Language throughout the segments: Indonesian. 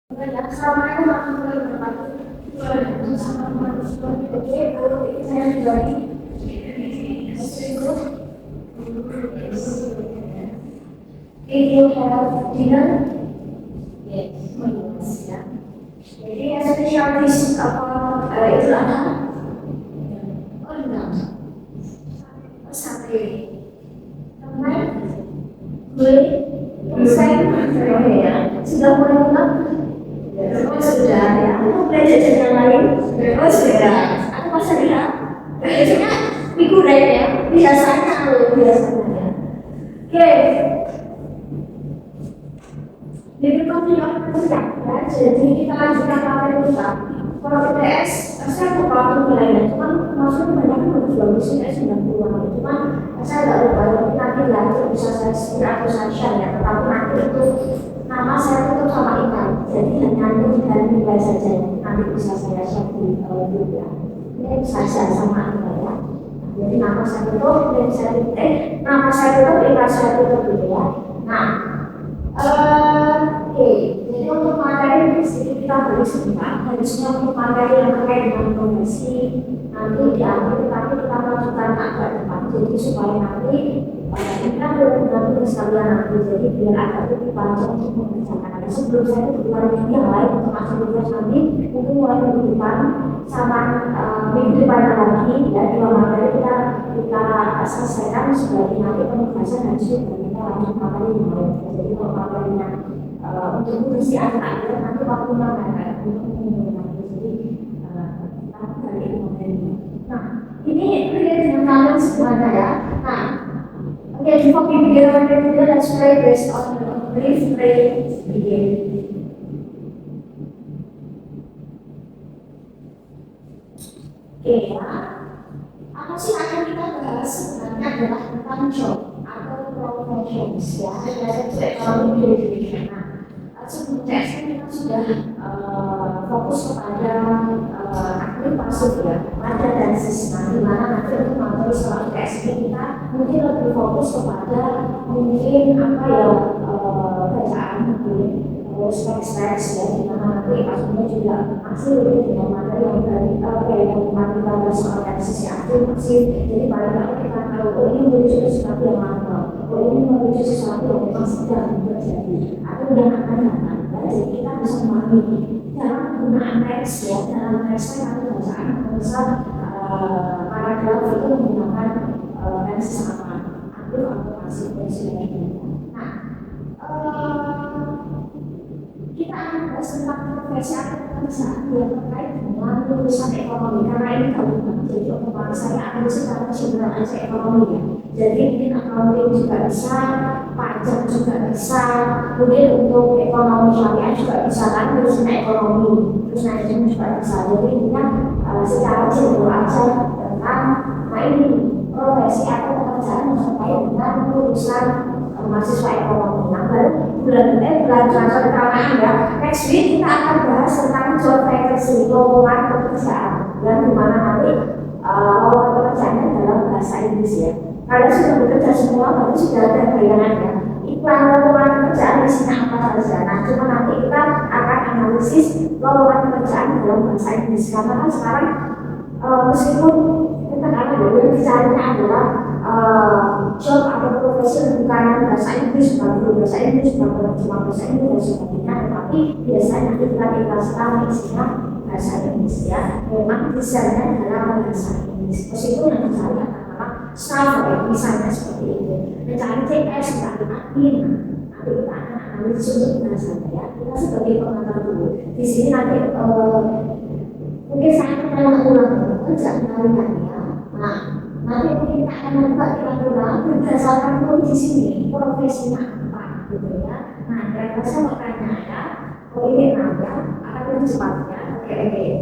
Assalamualaikum warahmatullahi wabarakatuh. Waalaikumsalam warahmatullahi wabarakatuh. Oke, kalau saya pribadi bersyukur. If you have dinner, yes, ya. Jadi spesial dish apa itu ada? Oh enggak, sate, teman, gue, saya, ya, sudah mulai pulang. Oh sudah ya, aku belajar dari yang lain. Oh sudah, aku masa lihat. Biasanya minggu ya, biasanya biasanya. Oke, jadi jadi kita lanjutkan materi kita. Kalau PTS, saya lupa aku nilainya, cuman maksudnya banyak bagus-bagus sih, saya 90-an. Cuman saya nggak lupa, nanti lagi bisa saya share ya, tetapi nanti itu nama saya tutup sama email, jadi hanya dan nilai saja nanti bisa saya share di YouTube ya. Ini saja sama email ya. Jadi nama saya tutup, dan saya nama saya tutup, email saya tutup gitu ya. Nah, oke. Jadi untuk materi ini sedikit kita beri sebentar. Harusnya untuk materi yang terkait dengan profesi nanti diambil, tapi kita lanjutkan agak depan. Jadi supaya nanti ini kan benar-benar sekalian nanti. Jadi biar ada lebih panjang untuk mengerjakan. Sebelum saya keluar yang lain untuk masuk tugas nanti, mungkin mulai minggu depan sama minggu depan lagi ya 2 materi kita selesaikan sebagai nanti penugasan dan sudah kita lanjut materi yang lain. Jadi kalau materinya untuk mengisi akhir nanti waktu mengangkat untuk menggunakan jadi kita dari materinya. Nah ini terkait dengan kalian semuanya ya. Nah oke, before we begin our video, let's pray based on the brief pray begin. Oke ya, apa sih akan kita bahas sebenarnya adalah tentang job atau professions ya, related to economic education. Nah, sebelumnya kita sudah fokus kepada aktif pasif ya, pada dan sistem, di mana nanti untuk materi soal IKSP kita mungkin lebih fokus kepada mungkin apa ya bacaan mungkin spek-spek ya, di mana nanti pastinya juga masih lebih dengan materi yang dari yang kita bahas soal sisi aktif masih, jadi paling tidak kita tahu oh ini menuju sesuatu yang manual, oh ini menuju sesuatu yang memang sedang terjadi atau yang akan datang. Jadi kita bisa memahami dalam penggunaan teks ya, dalam teks atau bacaan misal paragraf itu menggunakan teks sama aktif atau pasif dan sebagainya. Nah, kita akan bahas tentang profesi atau pekerjaan yang terkait dengan lulusan ekonomi karena ini gabungan. Jadi otomatis saya akan secara keseluruhan aja ekonomi ya. Jadi mungkin accounting juga bisa, pajak juga bisa, mungkin untuk ekonomi syariah juga bisa kan, lulusan ekonomi, terus manajemen juga bisa. Jadi intinya secara general aja tentang ini profesi atau pekerjaan yang terkait dengan lulusan mahasiswa ekonomi. Nah, baru bulan pertama ya. Next week kita akan bahas tentang job vacancy, lowongan pekerjaan, yang dimana nanti lowongan pekerjaannya dalam bahasa Inggris ya. Kalian sudah bekerja semua, berarti sudah ada bayangan ya. Iklan lowongan pekerjaan di sini apa saja. Nah, cuma nanti kita akan analisis lowongan pekerjaan dalam bahasa Inggris karena kan sekarang meskipun kita kan yang dicarinya adalah job atau profesi bukan bahasa Inggris, bukan bahasa Inggris, bukan cuma bahasa Inggris dan sebagainya, tetapi biasanya kita dikasihkan isinya bahasa Inggris ya. Memang desainnya dalam bahasa Inggris. Meskipun yang dicari adalah staff ya, misalnya seperti itu. Mencari CS, mencari admin, nanti kita akan analisis untuk bahasa ya. Kita sebagai pengantar dulu. Di sini nanti mungkin saya akan ulang kerja penarikannya. Nah, nanti mungkin kita akan membuka kira-kira berdasarkan kondisi ini profesinya apa gitu ya. Nah, kira-kira saya mau tanya ya, ini nanya akan lebih cepatnya. Oke,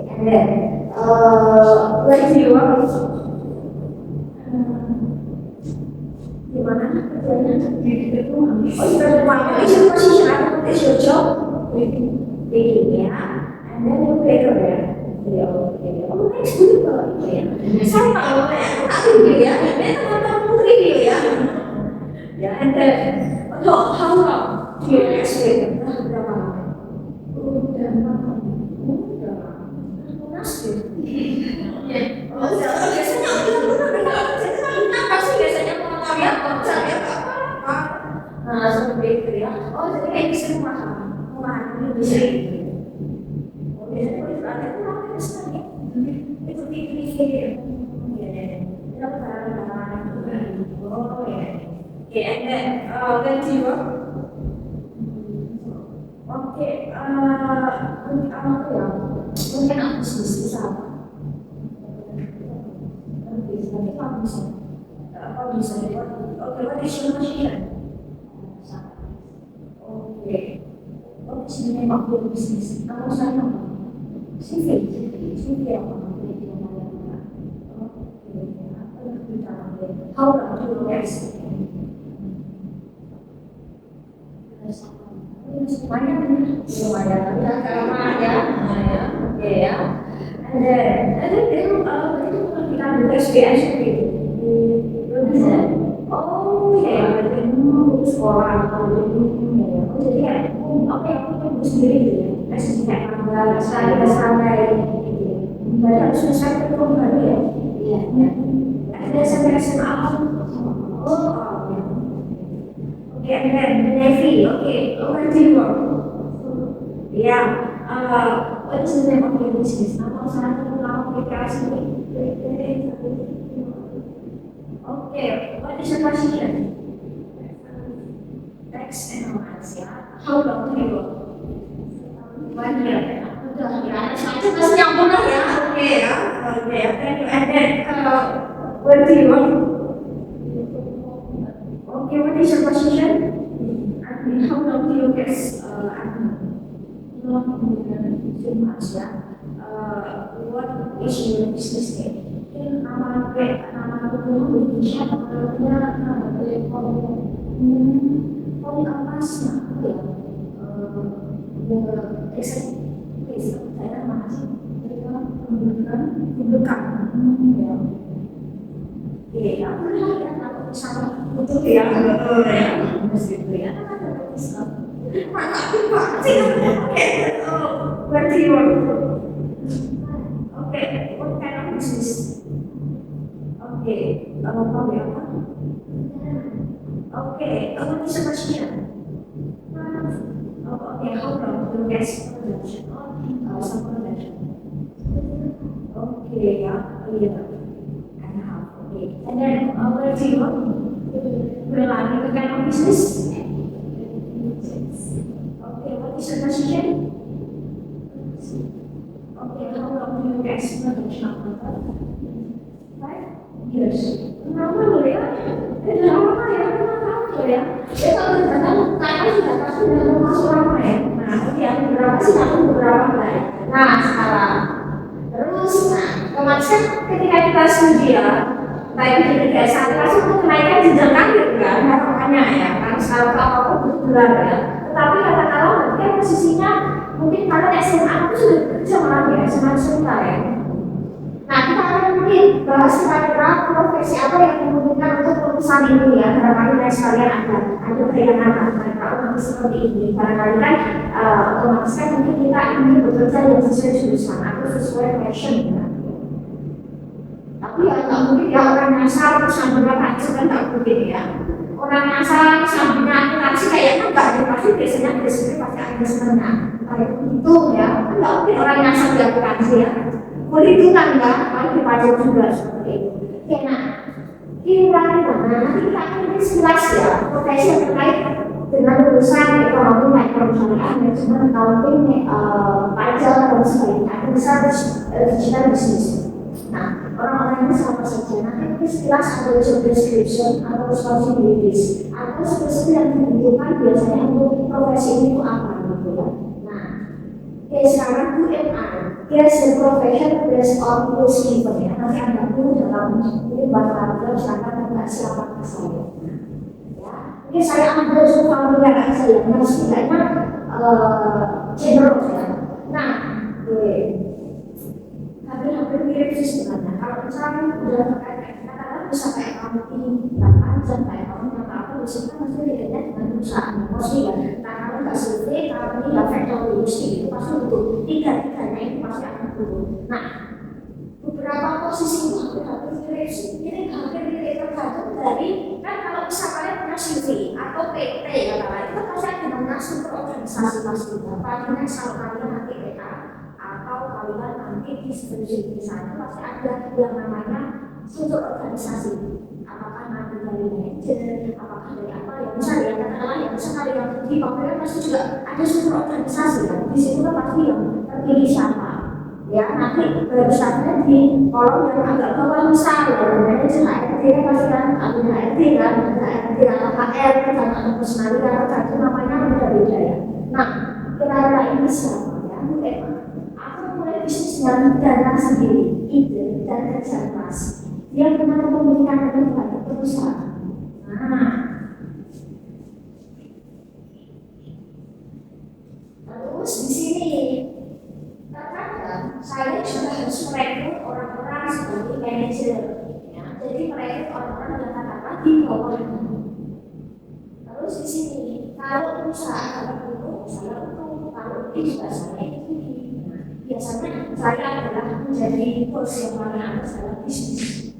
and then where do you work? Di mana kerjanya? Di rumah. Oh, di rumah. Is your position atau is your job? Baking ya. And then you baker ya. Oh, next week kalau itu ya. Saya tahu ya. Ini teman-teman putri ya. Ya, and then how long do you expect? Berapa lama? udah udah lunas gitu. Ya, biasanya apa sih biasanya motornya kok saya apa? Nah, seperti itu ya. Oh, jadi kayak bisa rumahan ini bisa. Oh, biasanya kalau itu ada itu apa biasanya? Itu pikir. Ya, oh ya. Okay, and then continue. Oke, untuk apa ya? Mungkin aku bisa apa? Tapi kalau bisa, apa bisa dibuat? Oke, what is your machine? Oke, what is the name of your business? Nama saya apa? CV apa? How long do you guys? Lumayan ya, karena ya, oke ya. Ada itu kita buka SBS gitu. Bisa. Oh ya, berarti sekolah atau ya. Oh jadi kayak, oke aku punya sendiri gitu ya. Masih kayak tanggal sampai gitu. Berarti harus selesai ketemu baru ya. Iya. Ada sampai SMA apa? Oh, ya. Oke, and then Navy. Okay, over to you. Yeah. What is the name of your business? Nama usaha kamu aplikasi ini. Okay, what is your position? Tax analyst, ya. How long do you work? 1 year. Udah ya. Itu masih yang benar ya. Oke ya. Oke, and then where do you work? Okay, what is your position? Admin. How long do you guess admin? What is your business name? Nama aku siapa? Namanya Poliamas. Saya masih pendudukan. Iya, aku lihat aku sama betul ya, begitu ya. Mana Pak sih? Berarti oke, what kind of business? Oke, apa ya? Oke, apa bisa masuknya? Oke, how long do you guys production? Some production. Oke ya, iya. And then where do you work? Berlari ke kind of business? Okay, what is your position? Okay, how long do you guys production? 5 years. Lama loh ya? Lama ya, 5 tahun loh ya. Kalau datang, kakak sudah pasti udah masuk lama ya. Nah, oke, berapa sih tahun beberapa lah ya? Nah, sekarang. Terus, kemarin ketika kita studi ya, baik di Liga 1 langsung untuk kenaikan jenjang karir kan, harapannya ya kan, kalau apapun bergelar ya. Tetapi katakanlah nanti kan posisinya mungkin kalian SMA itu sudah bekerja malah ya, SMA sebentar ya. Nah kita akan mungkin bahas kira-kira profesi apa yang memungkinkan untuk lulusan ini ya, barangkali dari sekalian ada bayangan mereka untuk seperti ini. Barangkali kan otomatis kan mungkin kita ingin bekerja yang sesuai jurusan atau sesuai passion ya. Tapi ya nggak mungkin ya orang asal sambil aja kan nggak mungkin ya. Orang asal sambilnya akuntansi kayaknya nggak ada, pasti biasanya pasti ada senangnya kayak itu ya. Nggak mungkin orang asal di akuntansi ya. Perhitungan kan, kalau dipajak juga seperti itu. Oke, nah kira-kira nanti kita akan lebih sekilas ya profesi yang terkait dengan lulusan ekonomi perusahaan manajemen accounting, pajak dan sebagainya. Ada besar digital business. Nah, orang-orang ini sama saja. Nanti kita sekilas ada job description atau responsibilities atau spesifik yang dibutuhkan biasanya untuk profesi ini itu apa gitu ya. Nah, sekarang UMR, guess the profession based on rules given ya. Nanti Anda pun dalam ini bakal ada misalkan nggak siapa saya. Ya, ini saya ambil familiar aja ya, yang setidaknya general ya. Nah, hampir mirip sih sebenarnya. Kalau misalnya udah terkait katakan bisa kayak kamu ini bahkan dan kayak kamu yang apa biasanya masih lihatnya dengan perusahaan pasti ya. Karena kamu nggak survei, kalau ini nggak factory industri itu pasti butuh dari kan kalau misalnya punya CV atau PT katakan itu pasti ada namanya struktur organisasi pasti. Apalagi kalau kalian nanti PA atau kalian nanti di di sana pasti ada yang namanya struktur organisasi. Apakah nanti dari manajer, apakah dari apa ya misalnya katakanlah yang misalnya yang di pameran pasti juga ada struktur organisasi kan. Di situ kan pasti yang terpilih siapa. Ya nanti besarnya di kolom yang agak bawah misal ya manajer HRD pasti kan ada HRD kan ada HRD atau HR kan atau personal kan itu namanya beda-beda ya. Nah kira-kira ini siapa ya mungkin aku mulai bisnis dengan dana sendiri ide dan kerja keras dia benar memberikan kepada perusahaan. Nah terus di sini terkadang saya juga harus merekrut orang-orang sebagai manajer ya. Jadi merekrut orang-orang yang katakan di bawahnya. Terus di sini kalau perusahaan ada butuh saya untuk kalau ini juga saya ikuti. Nah, biasanya saya adalah menjadi bos yang paling atas dalam bisnis.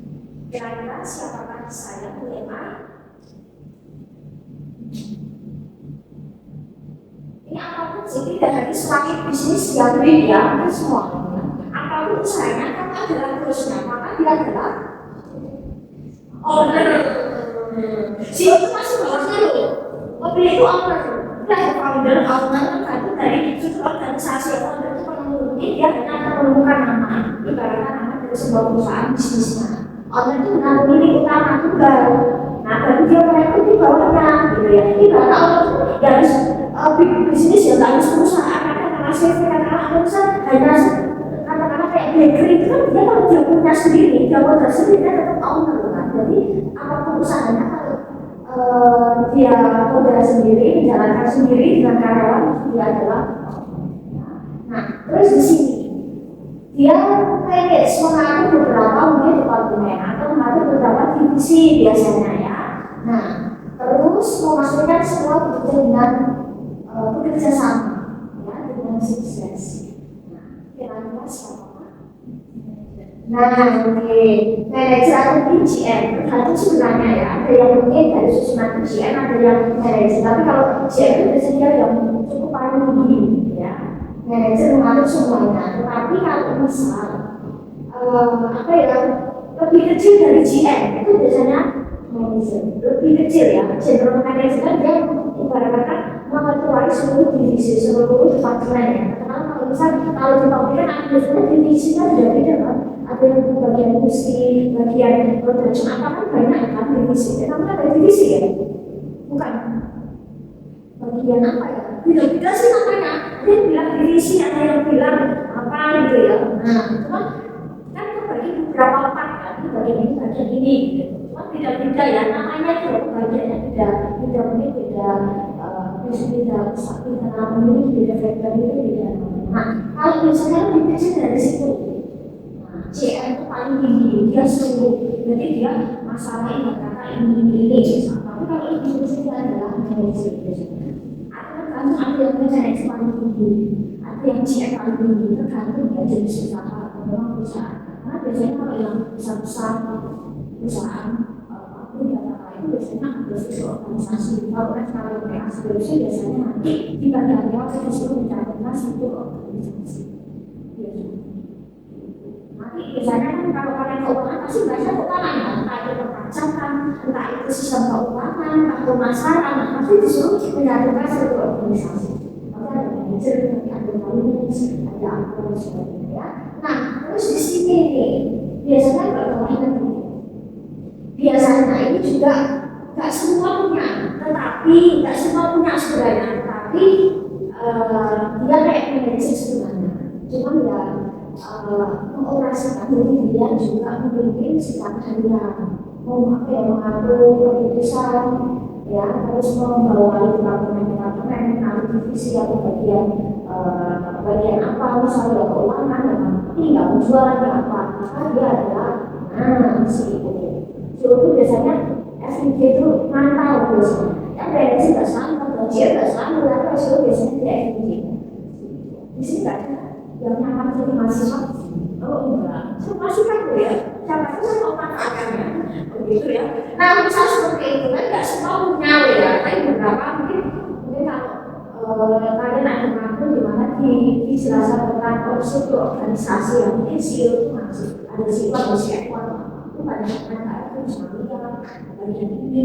Kira-kira siapakah saya mulai? Ini apapun sih tidak harus selain bisnis yang beda itu semuanya. Apapun usahanya kan adalah bosnya, maka dia adalah owner. Si itu masih bosnya loh. Mobil itu owner. Dia founder, owner kan itu dari struktur organisasi owner itu pengemudi dia hanya menemukan nama, ibaratnya nama dari sebuah perusahaan bisnisnya. Owner itu benar pemilik utama tunggal. Nah, baru dia merekrut di bawahnya, gitu ya. Ibarat owner itu ya harus bisnis ya nggak harus perusahaan karena CV karena hanya katakanlah kayak bakery itu kan dia kalau dia punya sendiri dia modal sendiri dia tetap owner kan. Jadi apapun usahanya kalau dia modal sendiri menjalankan sendiri dengan karyawan dia adalah nah terus di sini dia manage mengatur beberapa mungkin departemen atau mengatur beberapa divisi biasanya ya. Nah terus memasukkan semua bekerja dengan bekerja sama ya dengan sukses. Nah, kira-kira siapa? Nah, oke. Manajer atau GM itu sebenarnya ya ada yang mungkin dari susunan GM ada yang manajer. Tapi kalau GM itu biasanya yang cukup paling tinggi ya. Manajer mengatur semuanya. Tetapi kalau misal apa ya lebih kecil dari GM itu biasanya manajer lebih kecil ya. General manager kan dia ibaratkan mengetuai seluruh divisi, seluruh departemen ya. Karena kalau misalnya kalau di pabrikan ada biasanya divisinya beda kan. Ada yang bagian industri, bagian production apa kan banyak kan divisi. Namanya ada divisi ya, bukan bagian apa ya? Beda-beda sih namanya. Ada yang bilang divisi, ada yang bilang apa gitu ya. Nah, cuma kan terbagi beberapa part kan. Bagian ini, bagian ini. Gitu. Cuma beda-beda ya. Namanya itu bagiannya beda mungkin beda. Beda sapi tanam ini beda faktor itu beda. Nah kalau misalnya lebih kecil dari situ, nah CM itu paling tinggi dia seluruh, jadi dia masalah ini kata ini. Tapi kalau lebih kecil dia adalah manajer biasanya. Tergantung ada yang manajer paling tinggi, ada yang CM paling tinggi tergantung ya jenis usaha atau memang perusahaan. Karena biasanya kalau yang besar-besar perusahaan itu biasanya ada sesuatu organisasi. Kalau nasional kayak asosiasi biasanya nanti di bagiannya kita disuruh mencatatkan satu organisasi. Nanti biasanya kan kalau kalian keuangan pasti baca keuangan ya, entah itu perpajakan, entah itu sistem keuangan, entah pemasaran, pasti disuruh mencatatkan satu organisasi. Maka ada manajer, ada analis, ada apa dan sebagainya ya. Nah terus di sini nih biasanya keuangan biasanya ini juga nggak semua punya, tetapi nggak semua punya sebenarnya, tetapi dia kayak manajer sebenarnya, cuma ya mengoperasikan diri dia juga memiliki sikap harian, mengatur keputusan, ya terus membawahi departemen atau divisi atau bagian apa misalnya keuangan, tapi nggak menjual apa, maka dia adalah si itu biasanya FIG itu mantau biasanya. Yang beresin nggak sama, gajian nggak sama, tapi hasilnya biasanya tidak FIG. Di sini nggak ada yang nyaman jadi mahasiswa. Oh enggak, saya masih kan ya. Siapa itu saya mau manfaatkannya. gitu ya. Nah, misal seperti itu kan nggak semua punya ya, tapi beberapa mungkin kalau kalian ada mengaku di mana dijelaskan tentang struktur organisasi yang mungkin CEO itu masih ada CEO atau CFO itu banyak ada misalnya bagian ini.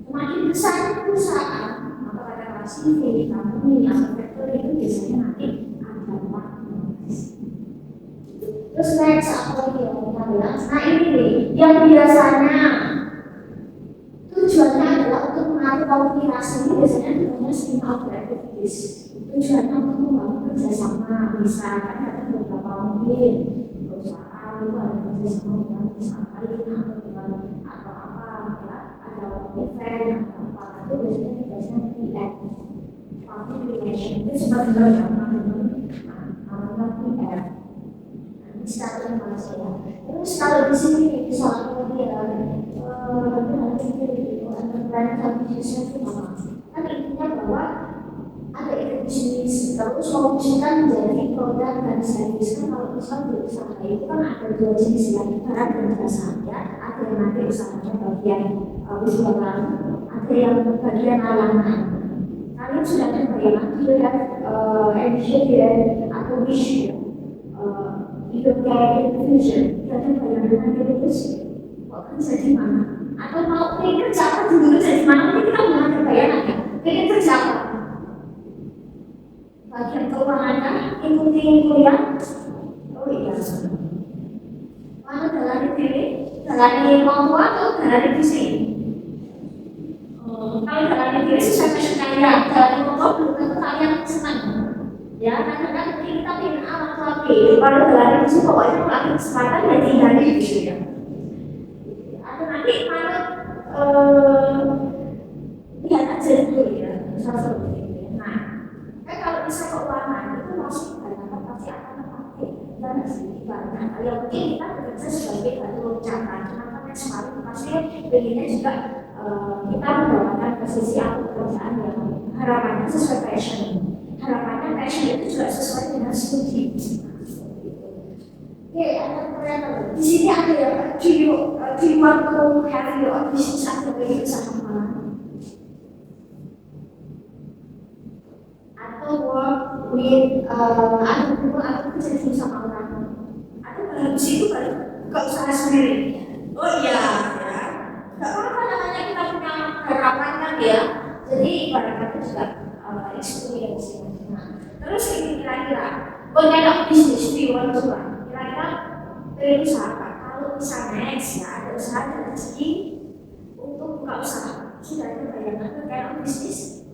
Semakin besar perusahaan, maka pada CV, company, atau factory itu biasanya nanti ada terus next apa lagi yang kita bilang? Nah ini nih, yang biasanya tujuannya adalah untuk mengatur komunikasi ini biasanya namanya spin out activities. Tujuannya untuk membangun kerjasama, misalkan ada beberapa mungkin perusahaan itu ada kerjasama dengan perusahaan lain atau apa ya, ada event atau apa itu biasanya PM, public relation itu sebenarnya namanya PM. Misalnya saya, terus kalau di sini misalnya dia kan intinya bahwa ada ide bisnis terus mewujudkan menjadi produk dan servis. Kan kalau misalnya di usaha itu kan ada dua jenis yang barang dan jasa ya, ada yang nanti usahanya bagian jualan, ada yang bagian layanan. Kalian sudah terbayang itu ya atau vision hidup kayak fusion, kita bayangkan terus kok kerja di mana? Atau mau pengen kerja apa dulu kerja di mana? Nanti kita mulai terbayang ya, pengen kerja apa? Bagian keuangan kan, ikuti kuliah. Oh iya. Mana jalan di mau atau jalan di sini? Kalau jalan di sini saya kasih kalian, jalan di mau belum tentu kalian senang. Ya, kadang-kadang kita ingin alat lagi, kalau jalan itu pokoknya lagi kesempatan ya tinggal gitu ya. Atau nanti kalau lihat aja dulu ya, misalnya seperti ini. Nah, kalau bisa keuangan itu masih banyak pasti akan terpakai dan masih banyak. Yang mungkin kita bekerja sebagai batu loncatan, karena kan semakin pasti pengennya juga kita mendapatkan posisi atau pekerjaan yang harapannya sesuai passion. Harapannya passion itu juga sesuai dengan studi. Oke, ada kreator. Di sini ada yang do you want to have your business atau bersama atau work with other people atau kerja sama orang atau kalau di situ baru buka usaha sendiri. Oh iya, ya. Gak apa-apa namanya kita punya harapan kan ya. Jadi ibaratnya juga experience. Terus ini kira-kira bagaimana bisnis di luar rumah? Kira-kira dari usaha apa? Kalau misalnya ya ada usaha dan rezeki untuk buka usaha, sudah ada bayangan kayak bisnis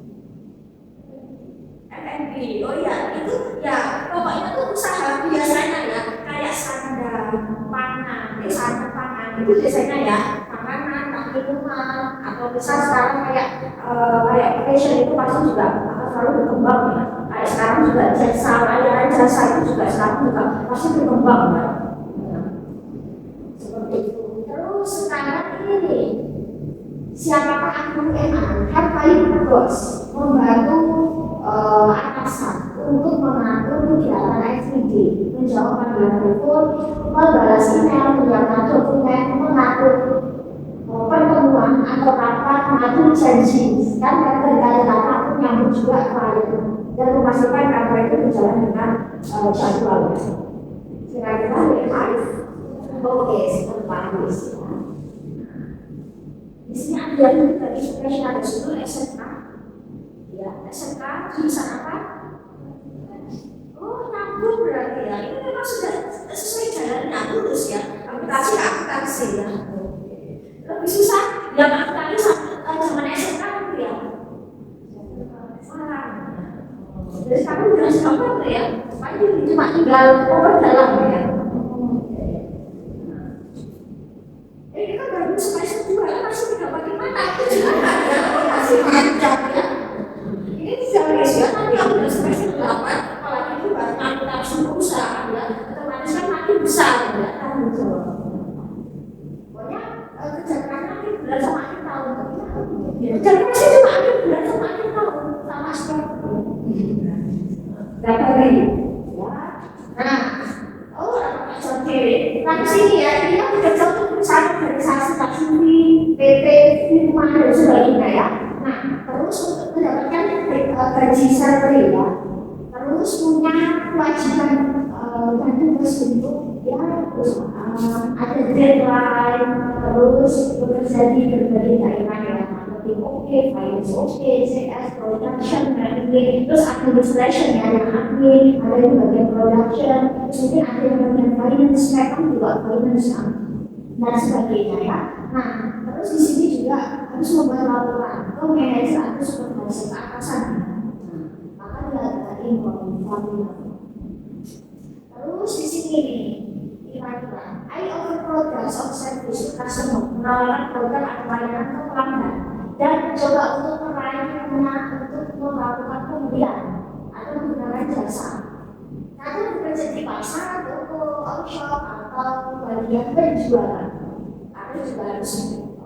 F&B. Oh ya itu ya pokoknya tuh usaha biasanya ya kayak sandal, pangan, itu biasanya ya makanan, minuman atau misal sekarang kayak fashion itu pasti juga akan selalu berkembang ya. Kayak sekarang juga jasa, layanan jasa itu juga sekarang juga pasti berkembang ya. Seperti itu. Terus sekarang ini nih, siapakah akun MA? Kan paling bagus membantu atasan untuk mengatur kegiatan SPD, menjawab panggilan telepon, membalas email, menyiapkan dokumen, mengatur pertemuan atau rapat, mengatur janji, kan berkali-kali aku nyambut juga klien dan memastikan kantor itu berjalan dengan jadwal. Kira-kira oke, bagus. Di sini ada yang dari spesial itu SMK. Ya, SMK jurusan apa? Oh, nyambung berarti ya. Ini memang sudah sesuai jalannya lulus ya. Akuntansi ya. Lebih susah yang akuntansi zaman SMK itu ya. Jadi kamu udah sama ya. Paling cuma tinggal dalam ya. Ini kan baru semester 2 kan masih tidak bagaimana itu juga ya. Masih panjang ya. Ini ya nanti aku udah semester 8 apalagi itu baru akuntansi perusahaan ya. Otomatis kan makin besar ya tanggung jawab. Pokoknya kerja keras nanti bulan sama akhir tahun. Kerja keras itu cuma akhir bulan sama akhir tahun sama sekolah. Gak hari ya. Nah, oh orang cewek Nah sini ya, ini yang bekerja untuk perusahaan organisasi taksimi, PT, firma dan sebagainya ya. Nah terus untuk mendapatkan gaji salary ya, terus punya kewajiban dan tugas untuk ya perusahaan ada deadline, terus bekerja di berbagai daerah ya, marketing oke, finance oke, CS, production, marketing, terus administration ya, yang admin, ada yang bagian production, terus mungkin ada yang bagian finance, mereka juga finance kan, dan sebagainya ya. Nah, terus di sini juga harus membuat laporan ke manajer atau supervisor ke atasan. Nah, maka dia ada informasi. Terus di sini nih, kira-kira I offer products of service to customer, menawarkan produk atau layanan ke pelanggan, dan coba untuk meraihnya untuk melakukan pembelian atau menggunakan jasa. Kadang bekerja di pasar, toko, workshop, atau bagian penjualan. Ada juga harus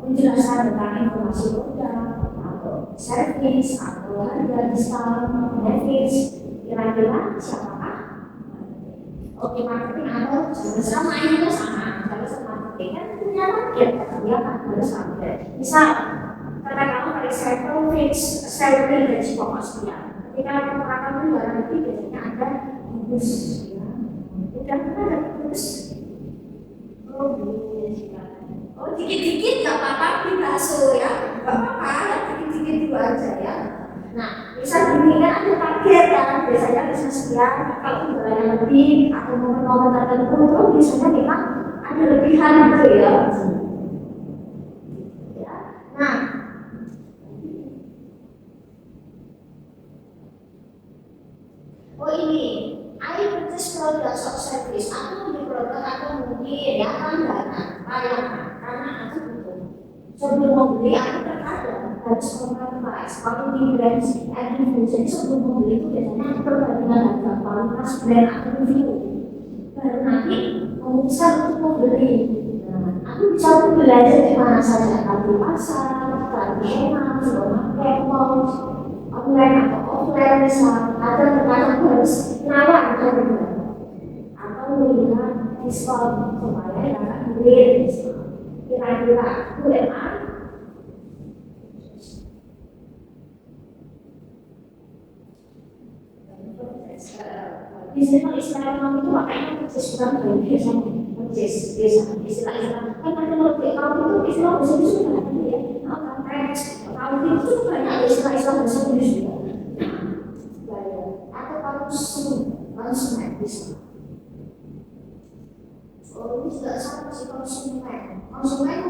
menjelaskan tentang informasi produk atau servis atau harga diskon, benefits. Kira-kira siapakah? Oke, marketing atau sama ini tuh sama, kalau sama marketing kan punya target, dia kan harus target. Misal, katakanlah pada cycle fix, salary gaji pokok sekian. Ketika orang menjualan itu biasanya ada bonus, ya. Udah ada bonus. Oh, dikit-dikit nggak apa-apa di bakso ya, nggak apa-apa, ya dikit-dikit dulu aja ya. Nah, bisa ini kan ada target kan, biasanya bisa sekian, kalau jualannya lebih atau momen-momen tertentu itu biasanya memang ada lebihan gitu ya. Nah, oh ini, I purchase products or service, aku beli produk atau mungkin ya langganan, layanan, karena aku butuh. Sebelum membeli, aku terkadang harus memperhatikan quality brands and reviews. Jadi sebelum membeli itu biasanya perbandingan harga, kualitas brand atau review. Baru nanti memutuskan untuk membeli. Nah, aku bisa belajar di mana saja, di pasar, tradisional, supermarket, mall, online atau offline misal. Kadang-kadang aku harus nawar harga atau melihat diskon supaya dapat beli. Kira-kira UMR di sini istilah ekonomi itu makanya sesuatu yang biasa istilah kan ada kalau itu istilah bahasa Inggris juga ada ya kalau itu banyak istilah bahasa Inggris juga atau konsumen bisa. Oh, ini juga sama si konsumen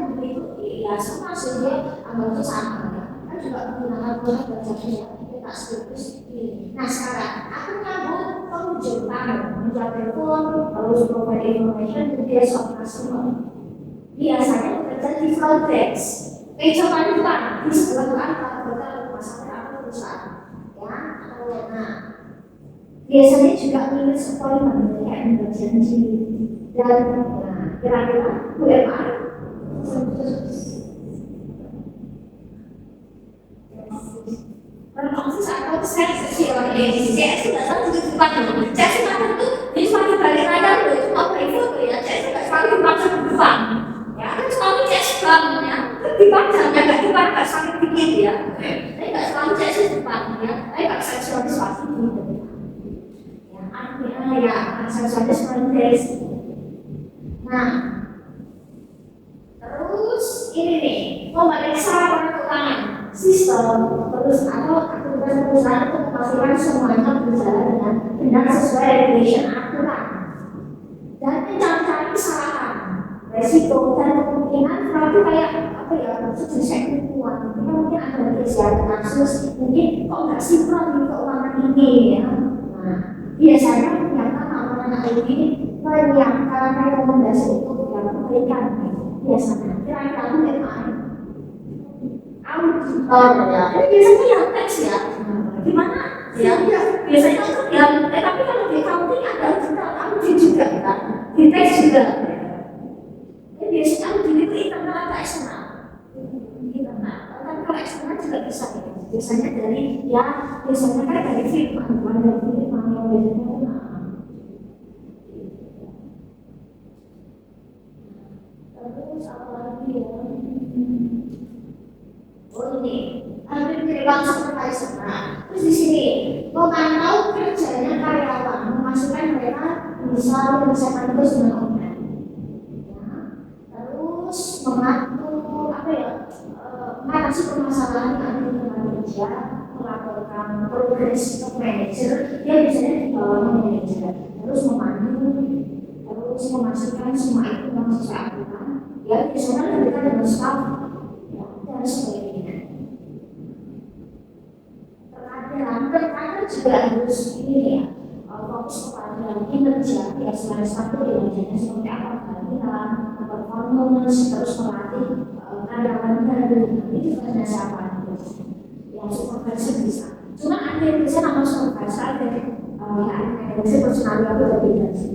membeli itu ya sama sih dia anggapnya sama ya kan juga menggunakan produk dan jasa ya kita sekaligus ini. Nah sekarang aku nyambung pengunjung tamu menjual telepon terus provide information to their customer. Biasanya bekerja di front desk meja paling depan di sebelah kanan anggota rumah sakit atau perusahaan ya nah biasanya juga minus appointment kayak emergency dan kira-kira UMR Persis atau saya sesuai saya sudah tahu di depan saya sudah tentu di suatu balik layar itu mau review ya saya sudah selalu dibaca di depan ya kan selalu cek sebelumnya dibaca nggak dibaca sampai dikit ya saya nggak selalu cek di depan ya saya nggak seksualis pasti gitu ya artinya ya seksualis kontes. Nah, terus ini nih, memeriksa peraturan sistem, terus atau aktivitas perusahaan untuk memastikan semuanya berjalan dengan benar sesuai regulation aturan dan mencari kesalahan, resiko dan kemungkinan fraud kayak apa ya, sejenis penipuan. Kita mungkin ada kejadian kasus, mungkin kok nggak sinkron di keuangan ini ya. Nah, biasanya ternyata amanah ini menyiapkan rekomendasi untuk yang memberikan biasanya kira-kira auditor ya biasanya yang teks ya gimana ya biasanya untuk yang tapi kalau di accounting ada audit juga kan di teks juga biasanya audit itu internal atau eksternal internal kan kalau eksternal juga bisa ya biasanya dari ya biasanya kan dari firma bukan dari firma yang biasanya bisa menyelesaikan tugas dengan online. Ya. Terus membantu mengatasi permasalahan yang ada di tempat kerja, melaporkan progres ke manajer, dia biasanya di bawah manajer. Terus memandu, terus memastikan semua itu sesuai aturan. Ya biasanya lebih dengan staff, ya, dan sebagainya. Terkadang juga harus ini ya, fokus kepada kinerja ya selain satu kinerjanya seperti apa kehadiran, performance, terus melatih karyawan baru itu juga siapa yang supervisor bisa. Cuma ada yang bisa nama supervisor ada yang bisa personal yang berbeda sih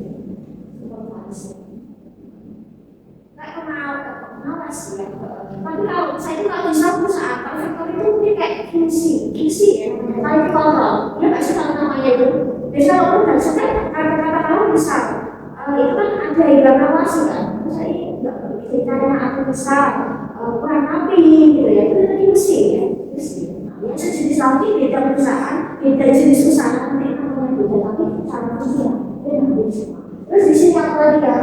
supervisor. Kayak pengawas ya. Tapi kalau saya itu kalau bisa perusahaan kalau sektor itu mungkin kayak kisi ya. Kalau kalau ya nggak sih kalau namanya itu. Biasanya kalau udah selesai kata-kata kamu bisa. Itu kan ada yang ngawasi kan. Saya nggak ceritanya aku bisa kurang rapi gitu ya. Itu tadi kisi ya. Kisi. Ya sejenis lagi beda perusahaan, beda jenis usaha nanti namanya beda tapi cara kerja beda semua. Terus di sini apa lagi ya?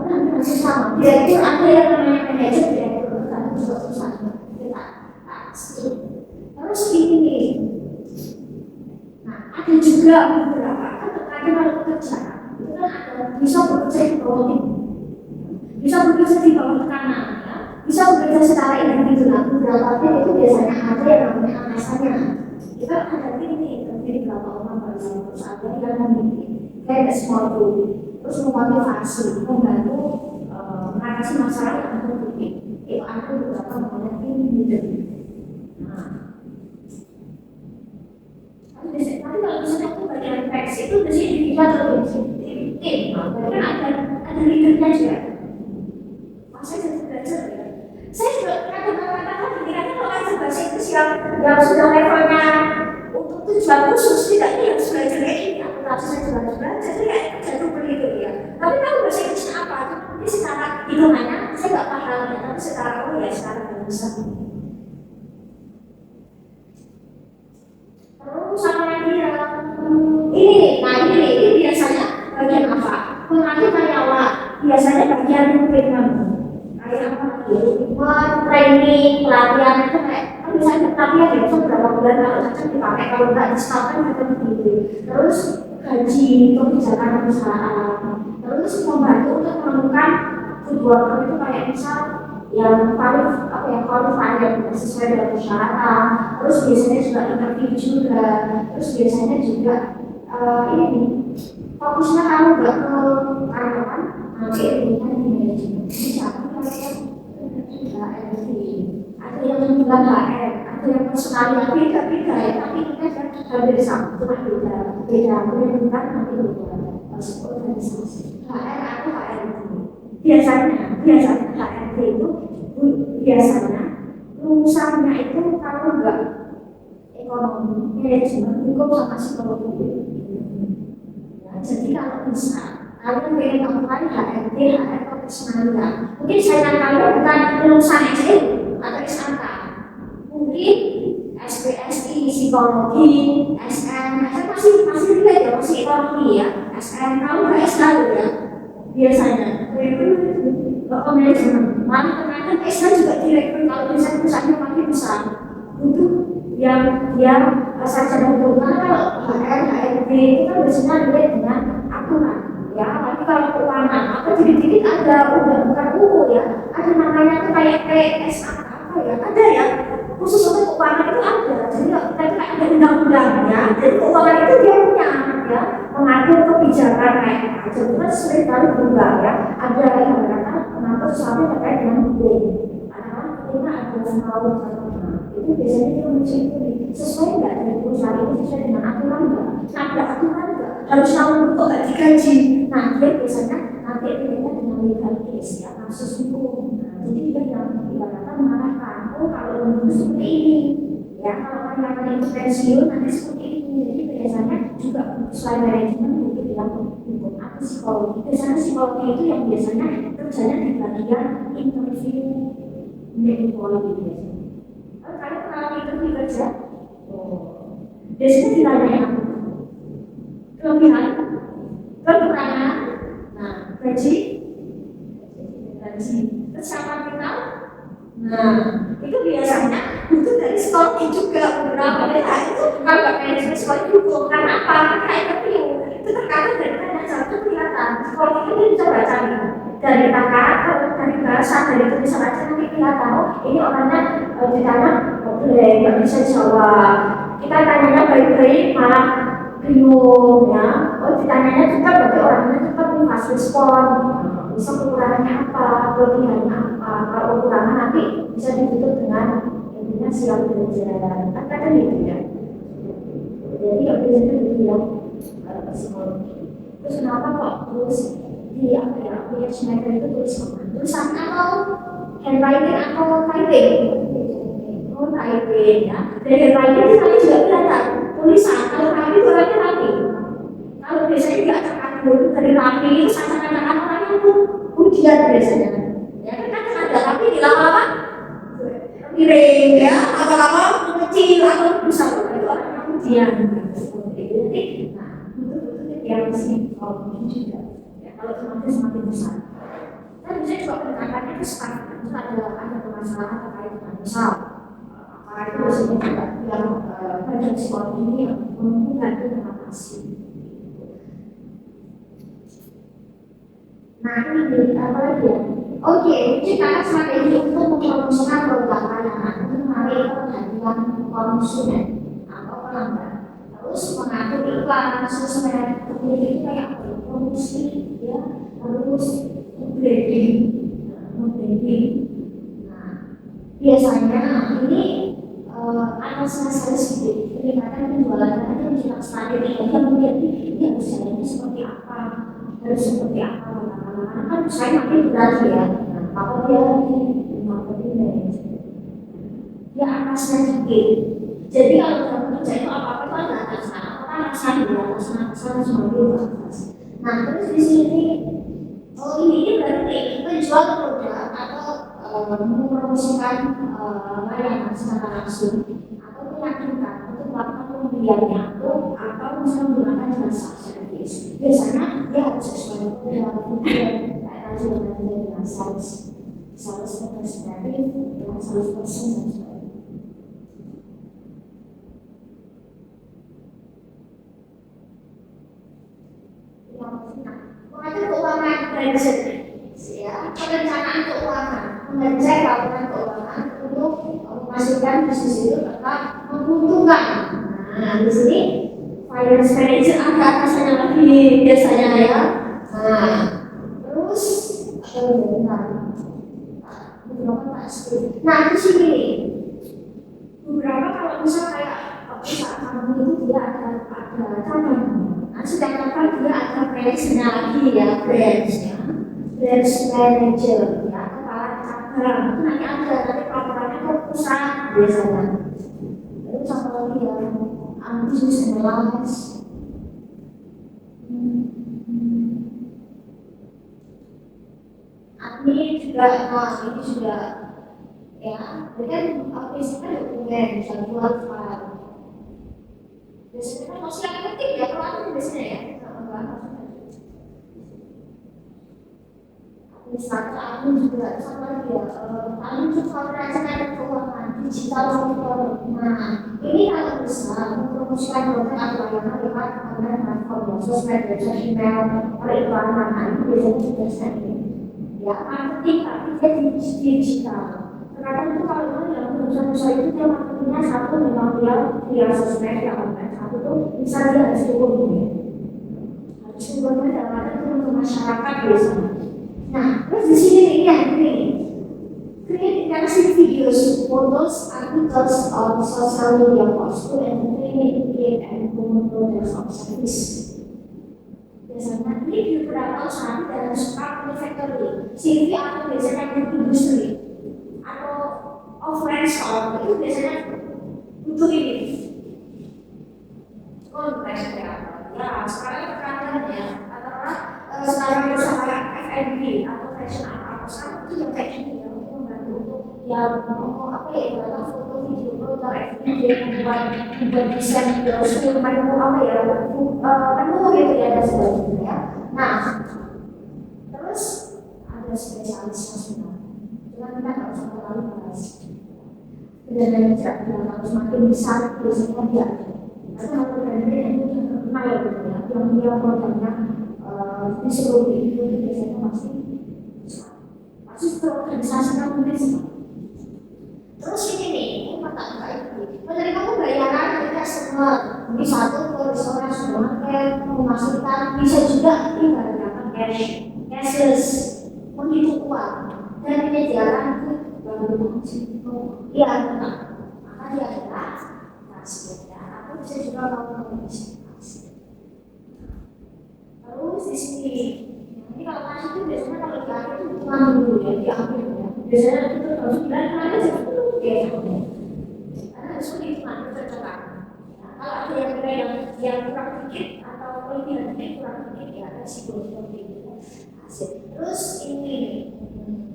Masih sama. Direktur ada yang namanya manajer, direktur kan juga susah. Kita terus ini. Nah, ada juga beberapa kan terkadang kalau kerja itu kan ada bisa bekerja di bawah tim, bisa bekerja di bawah tekanan, ya. Bisa bekerja secara individual. Beberapa tim itu biasanya ada yang namanya atasannya. Kita ada tim nih, terdiri berapa orang pada satu perusahaan yang memiliki kayak small group. Terus memotivasi, membantu mengatasi masalah yang ada di tim. Itu ada beberapa namanya tim leader. Nah, tapi kalau misalnya aku bagian teks itu biasanya individual atau tim. Berarti kan ada leadernya juga. Saya jadi belajar ya. Saya juga kadang-kadang dikatakan kalau belajar bahasa Inggris yang sudah levelnya untuk tujuan khusus tidak ini harus belajar kayak ini. Aku tahu saya juga harus belajar. Jadi kayak jatuh begitu ya. Tapi tahu bahasa Inggrisnya apa? Ini secara hitungannya saya nggak paham ya. Tapi secara secara bahasa. Terus sama lagi ini biasanya bagian apa? Pengatur karyawan biasanya bagian recruitment. Kayak apa lagi? Training, pelatihan itu kayak kan misalnya pelatihan ya berapa bulan kalau cocok dipakai kalau nggak disesuaikan itu begitu. Terus gaji kebijakan perusahaan. Terus membantu untuk menemukan good worker itu kayak misal yang qualified yang sesuai dengan persyaratan. Terus biasanya juga interview juga. Terus biasanya juga ini fokusnya kalau nggak ke karyawan nanti ilmunya di manajemen. Misalnya HRD, ada yang juga HR, ada yang personalnya beda-beda ya, tapi kita hampir sama, cuma beda pendidikan nanti berbeda organisasi. HR atau HRD, biasanya HRD itu biasanya rumusannya itu kalau enggak ekonomi, manajemen, hukum sama psikologi. Ya, jadi kalau bisa kalian pengen apply HRD, HR personalnya. Mungkin saya kalian bukan lulusan SD atau SMK, mungkin SPSI psikologi, SM masih relate ya, masih ekonomi ya. SM kalau nggak S ya biasanya manajemen. Malah terkadang S juga direktur kalau misalnya perusahaannya makin besar butuh yang sarjana hukum. Karena kalau HR, HRD itu kan biasanya relate dengan aturan. Ya, tapi kalau keuangan, apa dikit-dikit ada, bukan UU ya, ada namanya tuh kayak PS apa ya, ada ya, khusus untuk keuangan itu ada, jadi kita itu kayak ada undang-undangnya, jadi keuangan itu dia punya, ya, mengatur kebijakan kayak apa, jadi kan sering kali berubah ya, ada yang mengatakan mengatur sesuatu terkait dengan hukum, karena ada kalau itu biasanya dia mencuri sesuai nggak dengan perusahaan itu sesuai dengan aturan nggak, ada aturan nggak, harus tahu kok nggak digaji. Nah, dia biasanya nanti terkait dengan legal case ya, kasus hukum. Nah, jadi dia yang ibaratnya mengarahkan, oh kalau menurut seperti ini, ya kalau karyawan itu pensiun nanti seperti ini. Jadi biasanya juga selain manajemen mungkin yang hukum atau psikologi. Biasanya psikologi itu yang biasanya kerjanya di bagian interview psikologi biasanya. Kalian pernah interview kerja? Biasanya ditanya apa? Kelebihan, kekurangan, apa? Kita interview itu terkadang dari pengajar itu kelihatan. Kalau kita bisa baca nih dari kata, dari bahasa, dari tulisan aja nanti kelihatan. Oh, ini orangnya ditanya boleh nggak bisa jawab. Kita tanyanya baik-baik malah bingung ya. Oh, ditanyanya cepat berarti orangnya cepat nih fast respon. Bisa kekurangannya apa, kelebihannya apa. Kalau kekurangan nanti bisa ditutup dengan intinya siap belajar. Kan kadang gitu ya. Jadi biasanya gitu ya psikologi. Terus kenapa kok terus di apa ya Schneider itu tulis apa? Tulisan atau handwriting atau typing? Oh typing ya. Dari handwriting itu kalian juga kelihatan tulisan. Kalau typing itu orangnya rapi. Kalau biasanya di acak-acak itu dari rapi itu acak-acakan orangnya itu ujian biasanya. Ya kan kadang ada rapi di lama-lama miring ya, lama-lama kecil atau besar itu orangnya ujian. Jadi, nah itu yang psikologi juga. Ya, kalau semakin besar, kita bisa juga pendekatannya itu sekarang itu ada permasalahan terkait dengan misal, apakah itu biasanya juga yang belajar psikologi ini yang membantu mengatasi. Nah ini apa lagi ya? Oke, ciptakan strategi untuk mempromosikan produk layanan untuk menarik perhatian konsumen atau pelanggan. Terus mengatur iklan, sosmed, itu kayak promosi, ya, terus branding. Nah, biasanya ini ada spesialis gitu, peningkatan penjualan itu mencetak strategi yang kemudian ini harus jalannya seperti apa, harus seperti apa. Kan saya makin berat ya, kalau dia di marketing manager, dia atasnya dikit. Jadi kalau dalam kerja itu apa-apa itu ada atasan, orang atasan di atasan sebagai atas. Nah terus di sini, oh ini berarti menjual produk atau mempromosikan layanan secara langsung atau meyakinkan untuk melakukan pembeliannya atau misalnya menggunakan jasa servis. Biasanya dia harus sesuai dengan dengan sales representatif, dengan sales person dan sebagainya. Mengatur keuangan budget, ya, perencanaan keuangan, mengecek laporan keuangan untuk memastikan bisnis itu tetap menguntungkan. Nah, di sini finance manager ada atasannya lagi biasanya ya. Nah, terus nah di sini beberapa kalau misal kayak perusahaan kamu itu dia ada cabang. Nah sedangkan dia ada branch-nya lagi ya, branch manager ya, kepala cabang itu nanti ada laporannya ke pusat biasanya. Lalu sama lagi ya, business analysis. Ini juga, ini juga ya, kan biasanya dokumen, bisa jual file. Biasanya kan masih yang penting ya, kalau aku biasanya ya, administrator aku juga sama lagi ya, aku juga perancangan keuangan digital monitor. Nah, ini kalau bisa mempromosikan produk atau layanan lewat online platform, sosmed, website, email, periklanan, itu biasanya juga saya. Ya, marketing tapi dia digital. Terkadang itu kalau yang perusahaan itu dia marketingnya satu memang dia via sosmed ya online, satu tuh bisa dia harus turun ya. Harus turunnya dalam arti untuk masyarakat biasanya. Nah, terus di sini ini create interactive videos, photos, articles on social media post to entertain, create and promote products of service. Biasanya ini di beberapa usaha dalam skala manufacturing, CV atau biasanya industri atau offline store itu biasanya butuh ini. Konten ya, sekarang terkadang ya antara sekarang usaha F&B atau fashion apa sekarang itu yang kayak gini ya untuk membantu untuk yang apa ya dalam foto video produk F&B yang membuat desain brosur menu apa ya menu gitu ya dan sebagainya ya. Nah terus ada spesialis nasional, cuma kita nggak usah terlalu bahas. Dan tidak harus makin besar biasanya dia. Karena kalau brand yang itu yang terkenal terkenal gitu ya, yang dia produknya di seluruh itu biasanya masih terorganisasikan mungkin. Terus ini nih, mata itu menerima pembayaran dari customer, di satu ke restoran supermarket, memasukkan bisa juga menggunakan cashless, menghitung uang dan menyediakan bank. Iya, benar. Maka dia adalah kasir. Aku bisa juga melakukan kasir. Terus di sini, ini kalau kasir itu biasanya kalau diambil itu hitungan dulu ya, diambil ya. Biasanya itu harus bilang aja sebelum dia karena harus hitungan tercokan. Kalau ada yang kurang dikit atau kelebihan dikit kurang dikit ya resiko seperti itu. Kasir. Terus ini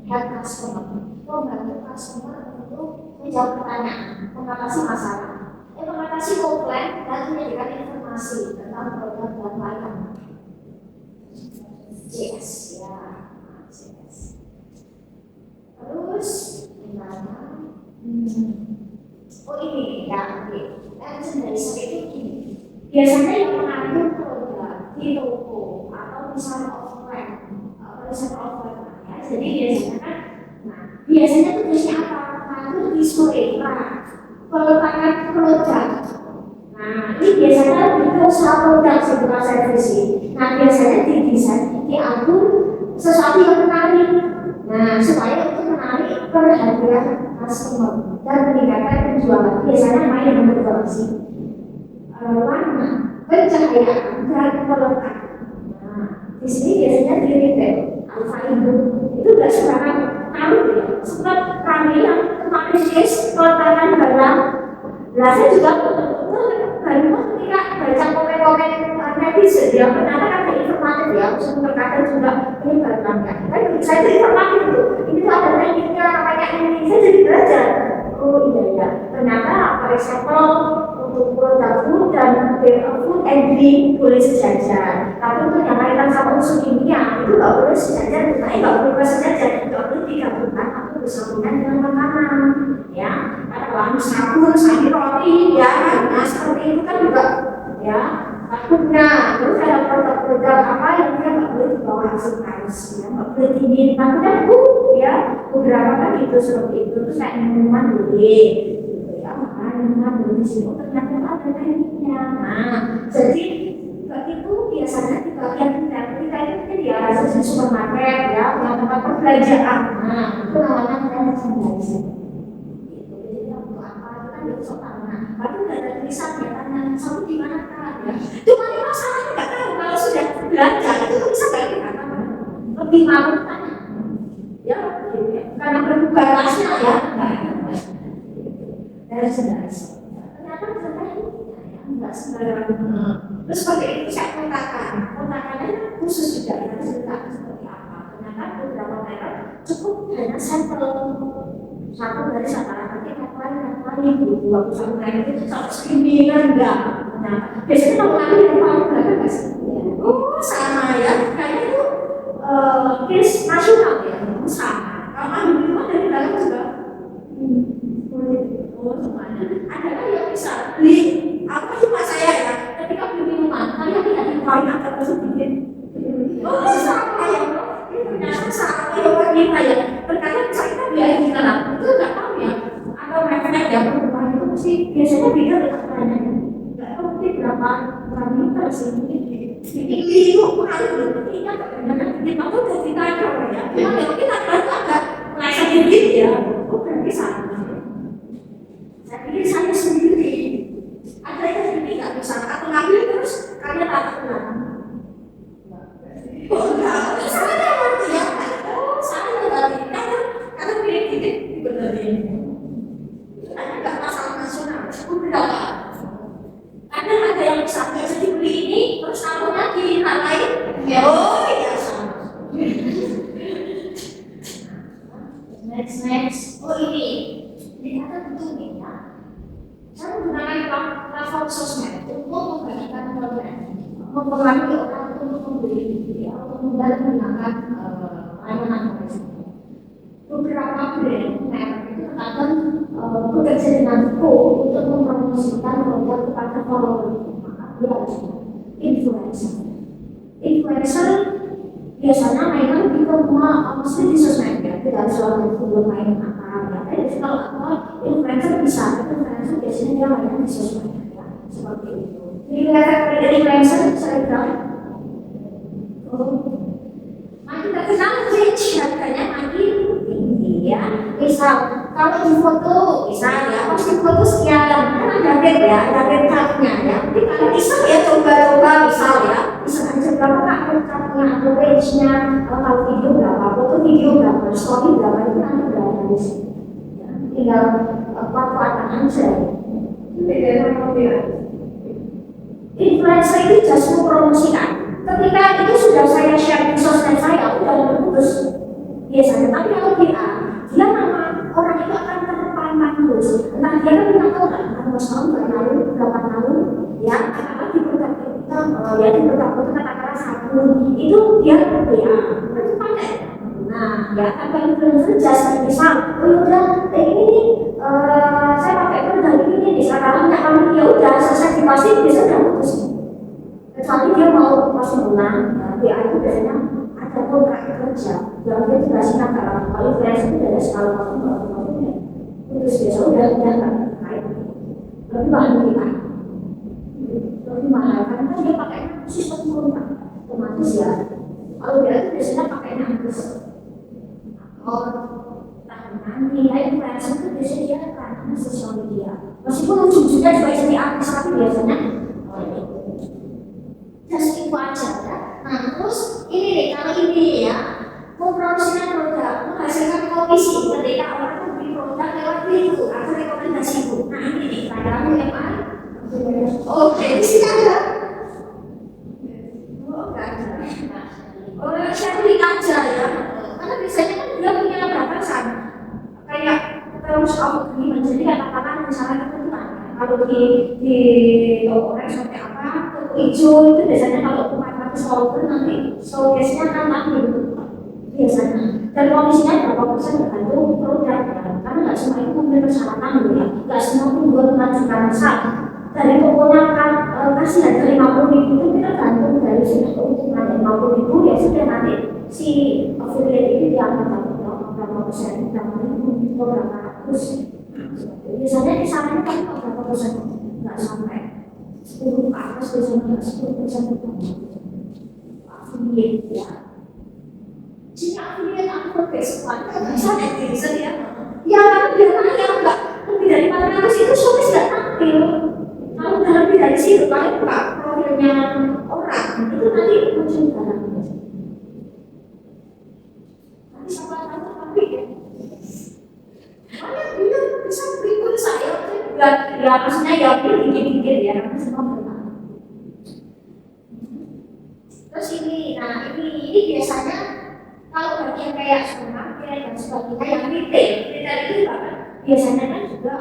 help customer, membantu customer untuk menjawab pertanyaan, mengatasi masalah, mengatasi komplain dan menyediakan informasi tentang produk dan layanan. Yes, ya, yes. Terus gimana? Oh ini ya, oke. Dari saya itu gini. Biasanya yang mengatur produk di toko atau misalnya offline, ya. Jadi biasanya kan, biasanya tugasnya apa? Mengatur display, peletakan produk. Nah, ini biasanya kita usaha produk sebuah servis. Nah, biasanya didesain, diatur sesuatu yang menarik. Nah, supaya untuk menarik perhatian customer dan meningkatkan penjualan. Biasanya main dengan dekorasi, warna, pencahayaan, dan peletak. Nah, di sini biasanya di retail, Alfa itu nggak sembarangan taruh ya. Sempat kami yang kemarin peletakan barang. Nah, saya juga baru ketika baca komen-komen netizen ya, ternyata kan informatif ya, terkadang juga ini barangnya. Tapi saya itu informatif itu, ini tuh ada tekniknya kayak ini, saya jadi belajar. Oh iya, ternyata resepel untuk produk food dan food and drink boleh sejajar. Tapi untuk yang kaitan sama unsur kimia itu nggak boleh sejajar, nggak boleh sejajar, nggak boleh digabungkan atau bersambungan dengan makanan. Ya, kalau sabun, sambil roti, ya, nah seperti itu kan juga, ya. Takutnya, terus ada produk-produk apa yang dia nggak boleh dibawa hasil kaos, ya, nggak boleh dingin. Takutnya ya, beberapa kan itu seperti itu, terus kayak minuman boleh, gitu ya, makanan minuman boleh di sini. Ternyata ada tekniknya. Nah, jadi itu biasanya di bagian kita itu ya, di supermarket, ya, yang tempat perbelanjaan. Nah, itu namanya merchandising. Tapi nggak ada tulisan ya, tanya kamu di mana kan ya. Cuma ini masalahnya nggak tahu kalau sudah belanja itu bisa nggak kita lebih malu tanya. Ya, karena berbuka rasnya ya. Dari saudara, ternyata nggak sembarangan. Terus seperti itu saya kontakannya khusus juga kita cerita seperti apa. Ternyata beberapa merek cukup hanya sampel satu dari sasaran lain gitu, waktu satu lain itu satu skrimingan enggak. Nah, biasanya kalau lagi yang paling belakang nggak sih? Oh sama ya, kayaknya itu case nasional ya, sama. Kalau ambil minuman dari belakang juga, oh semuanya. Ada kan yang bisa beli, apa cuma saya ya, ketika beli minuman, kalian tidak paling atas tersebut. Oh sama ya, ini ternyata sama ya kita ya. Terkadang kita biaya kita lah, itu nggak tahu ya. Atau refleks yang perubahan itu sih biasanya beda dengan ukurannya. Nggak tahu mungkin berapa liter sih, mungkin ini itu ukurannya belum ingat karena kita tuh udah ditanya ya. Cuma ya kita agak merasa sedikit ya. Oh berarti sama. Saya pikir saya sendiri ada yang sendiri nggak bisa atau ngambil terus kalian tak kenal. Oh enggak, saya ngerti ya. Oh saya tadi karena pilih-pilih dibenerin. Karena nggak masalah nasional, cukup berapa? Karena ada yang bisa dibeli ini, terus taruhnya di hal lain. Oh iya sama. Next. Oh ini ada bentuk ini ya. Saya menggunakan platform sosmed untuk membagikan konten, mempengaruhi orang untuk membeli, untuk menggunakan layanan mereka. Beberapa brand merek itu terkadang bekerja dengan pro untuk mempromosikan produk kepada follower. Maka dia biasa. Influencer biasanya mainnya lebih ke maksudnya di sosmed ya, tidak selalu belum main apa ya. Jadi kalau influencer bisa, influencer biasanya dia mainnya di sosmed ya, seperti itu. Jadi dari influencer saya bilang, makin terkenal reach harganya makin tinggi ya. Misal kalau di foto, misal ya, pas di foto sekian, kan ada rate ya, ada rate card-nya ya. Jadi kalau bisa ya coba-coba misal ya, bisa aja berapa kak rate card-nya atau range-nya, kalau video berapa, foto video berapa, story berapa, itu nanti berapa di sini. Ya, tinggal kuat-kuatan aja. Beda sama dia. Influencer itu just mempromosikan. Ketika itu sudah saya share di sosmed saya, udah putus biasanya. Tapi kalau dia nama orang itu akan terpampang terus. Entah dia kan kita tahu kan, tahun tahun, berapa tahun, ya, apa di produk kita, ya di produk itu kata-kata satu, itu dia ya, kan pakai. Nah, ya, apa influencer just misal, oh udah, ini saya pakai produk ini, sekarang kalau ya udah selesai dipasang, biasanya udah putus. Kecuali dia mau masuk menang, dia itu biasanya ada kontrak kerja yang dia dikasih antara kalau freelance itu dari sekali waktu putus biasa udah nggak terkait lebih mahal kita lebih mahal karena dia pakai sistem kontrak otomatis ya. Kalau dia itu biasanya pakai nafas tahunan nilai freelance itu biasanya dia karena sosial media meskipun ujung-ujungnya juga jadi artis tapi biasanya just itu aja ya. Nah terus ini nih, kalau ini ya mempromosikan produk, menghasilkan komisi ketika orang itu beli produk lewat itu atau rekomendasi itu. Nah ini nih, kamu yang mana? Oke, di sini ada. Oh enggak ada. Oh saya beli aja ya, karena biasanya kan dia punya batasan kayak terus kamu beli menjadi katakan misalnya ketentuan. Kalau di toko seperti apa, toko hijau itu biasanya kalau 400 follower nanti showcase-nya akan ambil biasanya. Dan komisinya berapa persen tergantung produk ya. Karena nggak semua itu mempunyai persyaratan ya. Nggak semua itu buat mengajukan misal dari tokonya kan kasih harga 50.000 itu kita gantung dari sini keuntungan 50.000 ya sudah nanti si affiliate itu diambil berapa persen, berapa ribu, berapa ratus. Biasanya di sana kan berapa persen nggak sampai 10 ke atas biasanya 10% itu affiliate ya. Jika affiliate aku berkesukaan kan bisa bisa ya. Ya biasanya yang enggak lebih dari 400 itu showcase nggak tampil. Kalau udah lebih dari situ paling buka profilnya orang itu nanti muncul barang. Nanti siapa tahu tapi banyak dia bisa berikut saya ya maksudnya ya dikit-dikit ya karena semua benar. Terus ini, nah ini biasanya kalau bagian kayak supermarket dan sebagainya yang retail itu biasanya kan juga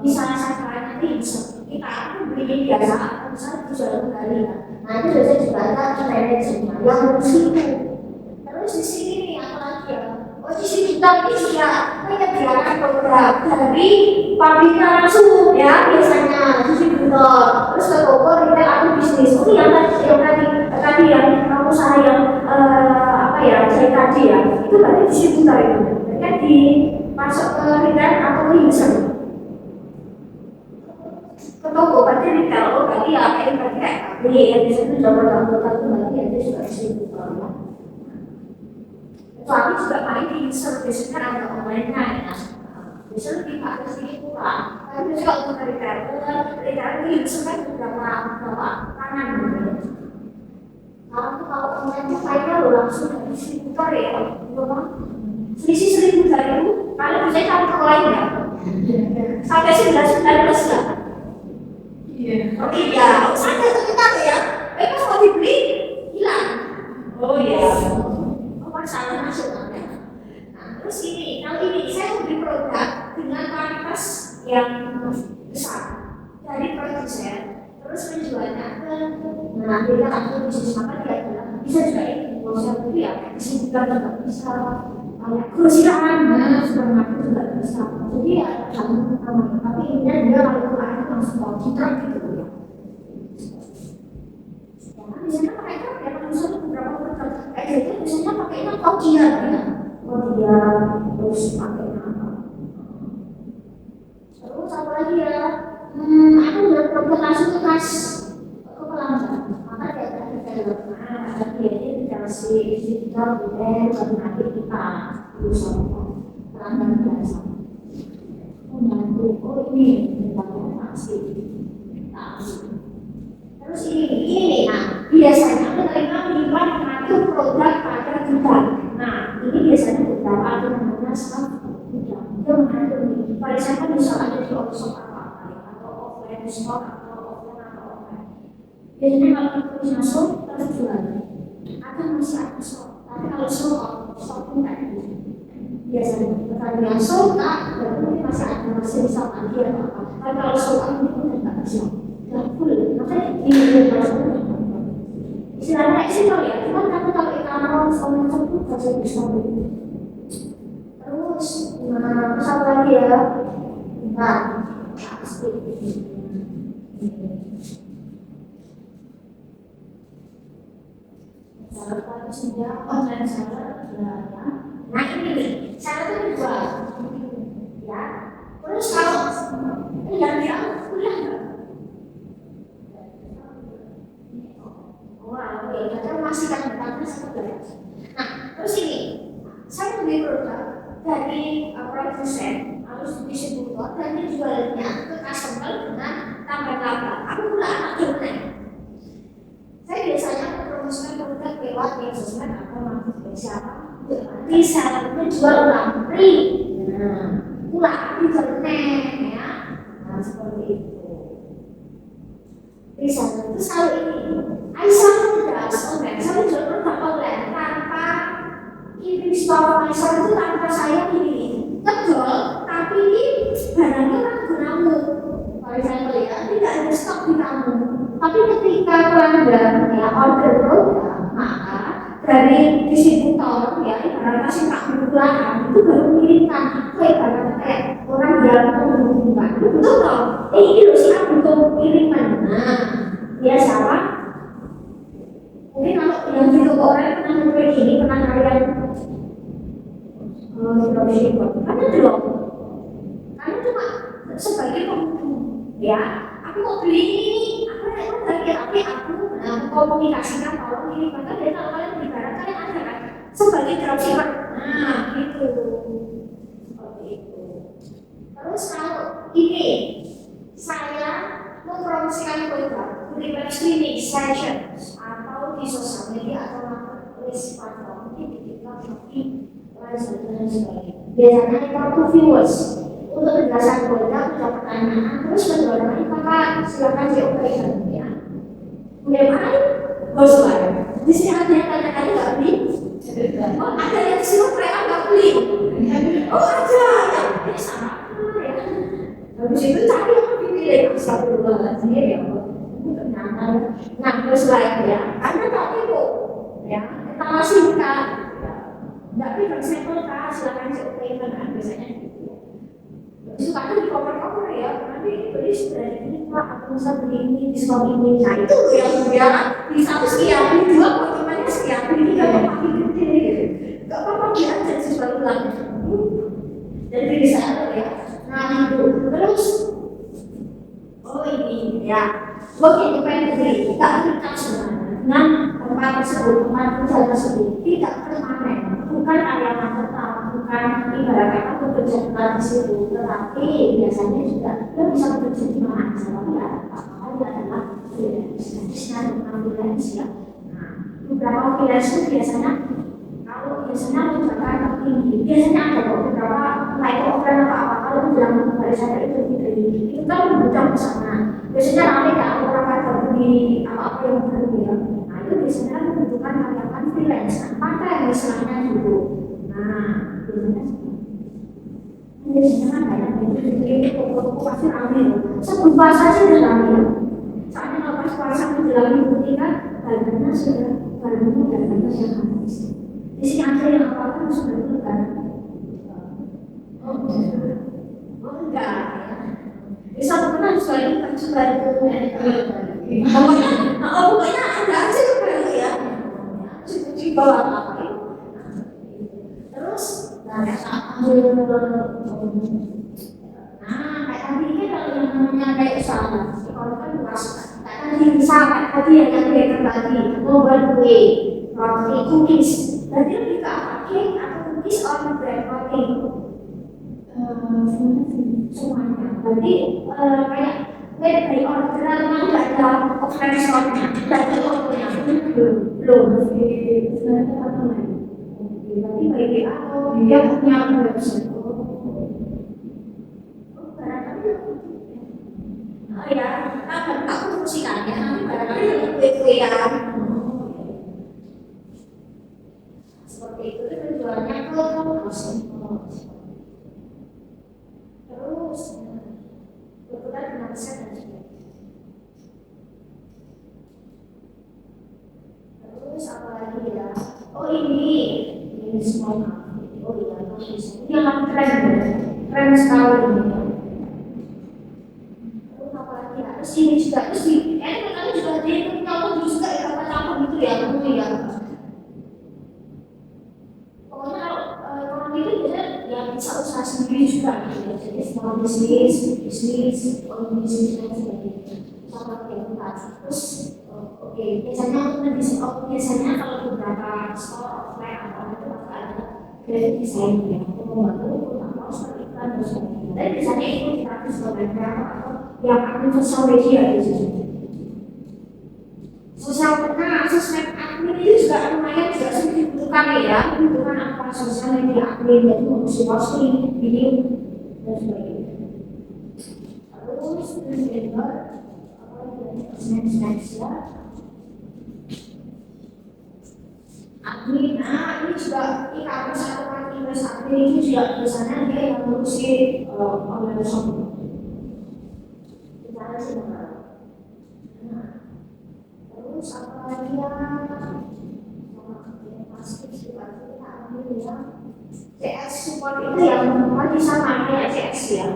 bisa sasaran nanti bisa kita beli biasa atau misalnya dijual kembali ya. Nah itu biasanya juga ada strateginya yang bersih. Terus di sini nih apalagi ya? Oh di sini kita ini juga menyediakan produk dari pabrikan langsung ya biasanya distributor. Terus ke toko retail atau bisnis. Oh yang tadi yang kamu usaha yang apa ya saya tadi ya itu berarti distributor itu. Kan di masuk ke retail atau ke user. Ke toko berarti retail. Oh berarti ya kayak ya biasanya sudah produk itu berarti ya dia sudah distributor ya. Tapi juga paling di user biasanya ada online-nya ya. Biasanya lebih bagus sedikit kurang. Tapi juga untuk retail di user kan beberapa tangan gitu. Kalau online-nya kayaknya lo langsung dari distributor ya, selisih 1.000 dari itu, kalian bisa cari toko lain ya? Sampai 19 ya? Iya. Oke ya, sampai sekitar ya. Pas mau dibeli hilang. Oh iya. Salah masuk namanya. Nah, terus ini, kalau ini saya membeli produk dengan kualitas yang besar dari produsen, terus menjualnya ke beda atau bisnis apa dia adalah bisa juga ini bisa itu ya bisnis juga nggak bisa kayak kerusilaan supermarket juga bisa. Jadi ya kamu tapi ini dia kalau keluar langsung bawa citra gitu ya. Biasanya pakai itu ya, misalnya beberapa produk kayak gitu, biasanya pakainya Nokia ya, Nokia terus pakai apa? Terus apa lagi ya? Aku udah presentasi tugas kepelanggan, maka dia tadi ada dia ini dikasih kita bukan nanti kita berusaha pelanggan biasa. Membantu, oh ini tentang taksi. Terus ini, nah biasanya menerima minimal mengatur produk pada kita. Nah ini biasanya beberapa ada namanya staff kita. Dia mengatur nih. Pada saat misalnya di workshop apa atau offline shop atau offline. Biasanya kalau kita masuk terjual, akan masih ada shop. Tapi kalau shop pun kayak gitu. Biasanya pertandingan shop berarti masih ada masih bisa lagi atau apa. Tapi kalau shop itu kan nggak bisa. Full, makanya ini istilahnya sih kalau ya, cuman kalau e-commerce online shop itu bisa diskon. Terus, satu lagi ya, nah, pasti. Kalau sudah online seller, nah ini nih, seller itu dijual, ya. Terus kalau yang dia kuliah nggak? Wah, oke, kadang masih kan bertanya sama belajar. Nah, terus ini, saya beli produk dari produsen, harus distributor, dan dijualnya ke customer dengan tambah-tambah. Aku pula anak jualnya. Saya biasanya mempromosikan produk lewat media sosial atau marketing siapa? Nanti sellernya jual ulang free. Nah, ulang dijualnya ya. Nah, seperti itu. Bisa itu selalu ini. Aisyah tidak online, saya jual produk online tanpa kirim store Aisyah itu tanpa saya ini kedol, tapi ini barangnya ragu-ragu. Kalau saya melihat tidak ada stok di kamu, tapi ketika pelanggan ya order produk, maka dari distributor ya ibarat kasih tak berbulan itu baru mengirimkan ibarat kayak orang yang menghubungkan betul toh? Ini loh sih aku butuh kiriman. Nah, dia siapa? Mungkin kalau yang gitu orang pernah kayak gini, pernah kalian dropshipping, karena drop, karena cuma sebagai penghubung, ya. Aku mau beli ini, aku memang lagi tapi aku komunikasikan tolong ini, maka dari kalau kalian beli barang kalian ada kan sebagai dropshipper, nah gitu, seperti itu. Terus kalau ini saya mempromosikan produk di web streaming sessions atau di sosial media atau marketplace platform di TikTok, Shopee, dan sebagainya. Biasanya itu viewers untuk penjelasan produk, untuk pertanyaan, terus menjualnya maka silakan dioperakan ya. Bagaimana? Bos lain. Di sini ada yang tanya-tanya nggak beli? Oh ada yang suruh mereka nggak beli. Oh ada ya, sama ya. Habis itu cari yang lebih pilih satu dua sendiri ya. Nah terus lain ya, karena tak tipu ya, kita masih buka nggak pilih sampel kah, silakan dioperakan kan biasanya gitu. Suka di cover-cover ya, nanti beli sudah ini pak, aku bisa beli ini, diskon ini. Nah itu yang dia di satu sekian, di dua potongannya sekian, ini tiga makin gede gitu. Gak apa-apa dia aja sesuatu lagi. Dan pilih saya ya. Nah itu terus, oh ini ya, oke itu pengen beli, tak terikat sebenarnya. Nah tempat tersebut, tempat kerja tersebut tidak permanen, bukan karyawan tetap, bukan ibarat kata bekerja tetap di situ, tetapi biasanya juga dia bisa bekerja di mana aja, tapi ada apa-apa dia adalah freelance dan freelance ya. Nah beberapa freelance itu biasanya kalau biasanya menjaga tinggi, biasanya ada beberapa naik offline atau apa kalau bilang dari saya itu itu kan membutuhkan ke sana. Biasanya ramai kan orang kata beli apa-apa yang berbeda. Nah itu biasanya membutuhkan karyawan freelance. Maka misalnya dulu. Nah biasanya kan banyak itu toko-toko pasti ramai. Sebelum puasa aja udah ramai. Soalnya kalau pas puasa menjelang minggu ketiga, harganya sudah yang habis. Di sini ada yang apa-apa sudah itu kan? Oh enggak ya. Bisa pernah juga itu pokoknya ada aja bawah apa itu. Terus nah kayak kayak tadi ini kalau yang namanya kayak usaha kalau kan luas kayak tadi misal kayak tadi yang terbagi mobile kue roti cookies berarti lebih ke apa cake atau cookies on bread roti semuanya berarti kayak dari orderan memang nggak ada operasionalnya nggak ada ordernya belum sebenarnya apa lagi berarti baik atau dia punya website oh ya, aku fungsikannya nanti barangkali kue-kuean seperti itu tujuannya ke terus berputar dengan set dan sebagainya. Terus apa lagi ya? Oh ini semua. Oh iya, ini yang tren sekali ini. Terus apa lagi ya? Terus ini juga terus di katanya juga ada yang kamu juga ya campur gitu ya kamu ya. Pokoknya kalau itu biasanya ya bisa usaha sendiri juga gitu ya. Jadi small bisnis dan sebagainya. Sama kayak kita. Terus oke, biasanya kalau beberapa store offline atau itu pasti ada graphic design ya. Untuk membantu utama seperti iklan dan sebagainya. Dan biasanya itu kita sebagai berapa atau yang aktif sosial media gitu. Sosmed admin itu juga lumayan juga sih dibutuhkan ya, dibutuhkan apa sosial media admin yaitu mengisi posting, video dan sebagainya. Terus juga snacks ya. Admin, ini juga e-commerce atau marketplace admin itu juga biasanya dia yang ngurusi online shop. Kita sih terus apa lagi ya? Pasti kita ambil ya. CS support itu yang masih sama kayak CS ya.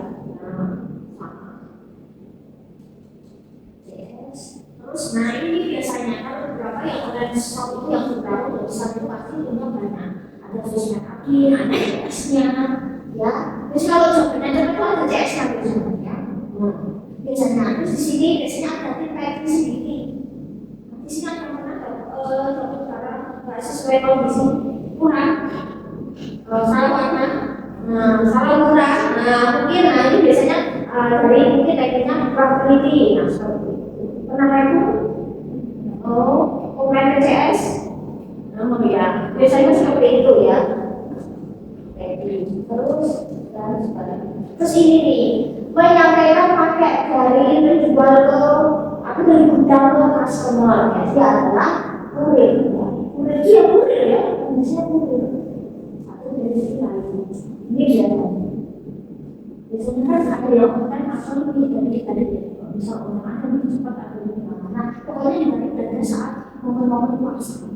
Nah ini biasanya kalau beberapa yang online shop itu yang beberapa besar itu pasti punya banyak ada sosmed admin, ada CS-nya ya. Terus kalau jobnya itu ada CS-nya biasanya. Biasanya terus di sini biasanya ada tim kayak di sini. Di sini ada mana dapat barang nggak sesuai kondisi kurang, salah warna, salah murah. Mungkin ini biasanya dari mungkin kayaknya probability, seperti itu. Pernah itu? Komplain ke CS? Ya, biasanya seperti itu ya. Terus ini nih, menyampaikan pakai dari ini dijual ke dari gudang ke customer. Jadi adalah kurir. Kurir itu yang kurir ya, biasanya kurir. Atau dari sini lagi. Ini dia. Biasanya kan ada yang kan asal dari bisa orang akan cepat ada di mana. Nah, pokoknya dibalik dari saat momen-momen puasa.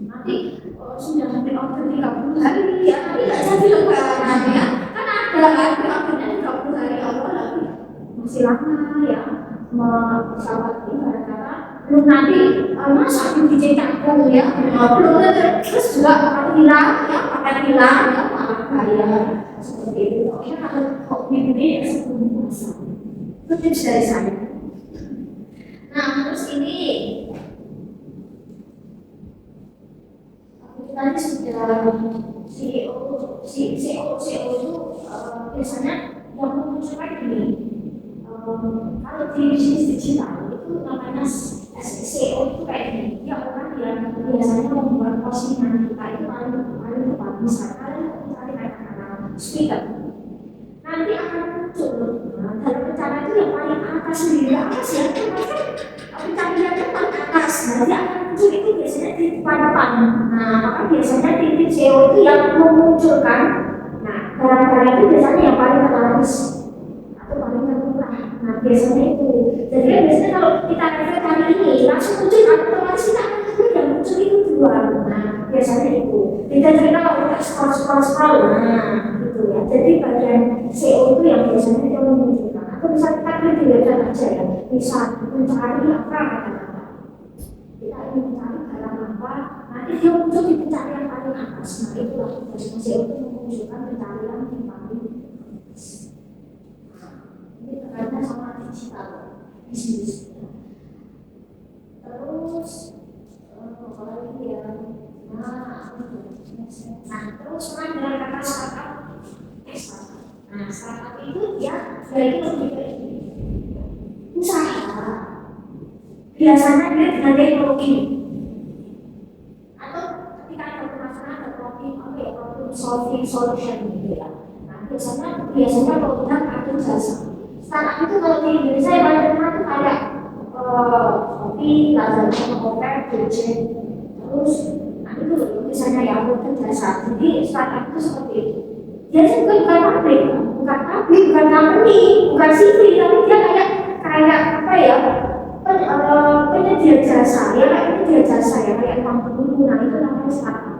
Nanti sudah sampai order 30 hari ya, tapi nggak jadi lebaran ya. Kan ada kan ordernya 30 hari awal lagi masih lama ya. Pesawat ini kadang-kadang belum nanti masa dicetak dulu ya, belum terus juga pakai hilang ya, malah bayar seperti itu. Pokoknya kalau kok ini ya sebelum puasa. Itu tips dari saya. Nah, terus ini tadi sudah CEO itu biasanya yang mengucapkan ini kalau di bisnis digital itu namanya SEO itu kayak gini, ya orang yang biasanya membuat postingan kita itu paling tepat. Misalkan cari kata-kata speaker nanti akan muncul dalam rencana itu yang paling atas sendiri atas ya, pencarian itu paling atas nanti akan muncul itu biasanya di depan. Nah maka biasanya titik SEO itu yang memunculkan barang-barang itu biasanya yang paling terlaris atau paling termurah. Nah biasanya itu jadi biasanya kalau kita review kali ini langsung muncul otomatis kita akan lihat yang muncul itu dua. Nah biasanya itu tidak cerita kalau kita scroll gitu ya. Jadi bagian SEO itu yang biasanya yang memunculkan atau bisa kita klik di website aja ya, bisa mencari apa kata-kata kita ingin mencari barang apa, nanti dia muncul di pencarian paling atas. Nah itulah tugasnya SEO itu menunjukkan pencarian di paling atas. Nah, ini terkaitan sama digital bisnis. Terus apa lagi ya? Nah, terus dengan kata startup, nah startup itu dia dari lebih ke usaha. Biasanya dia dengan teknologi atau ketika ada permasalahan ada problem solving solution gitu ya. Nah biasanya produk atau jasa. Startup itu kalau di Indonesia yang paling terkenal itu kayak Shopee, Lazada, Tokopedia, Gojek, terus itu misalnya ya produk jasa. Jadi startup itu seperti itu. Dia juga bukan pabrik, bukan company, bukan CV, tapi dia kayak apa ya? Penyedia jasa, ya kayak penyedia jasa ya kayak pengguna itu namanya startup.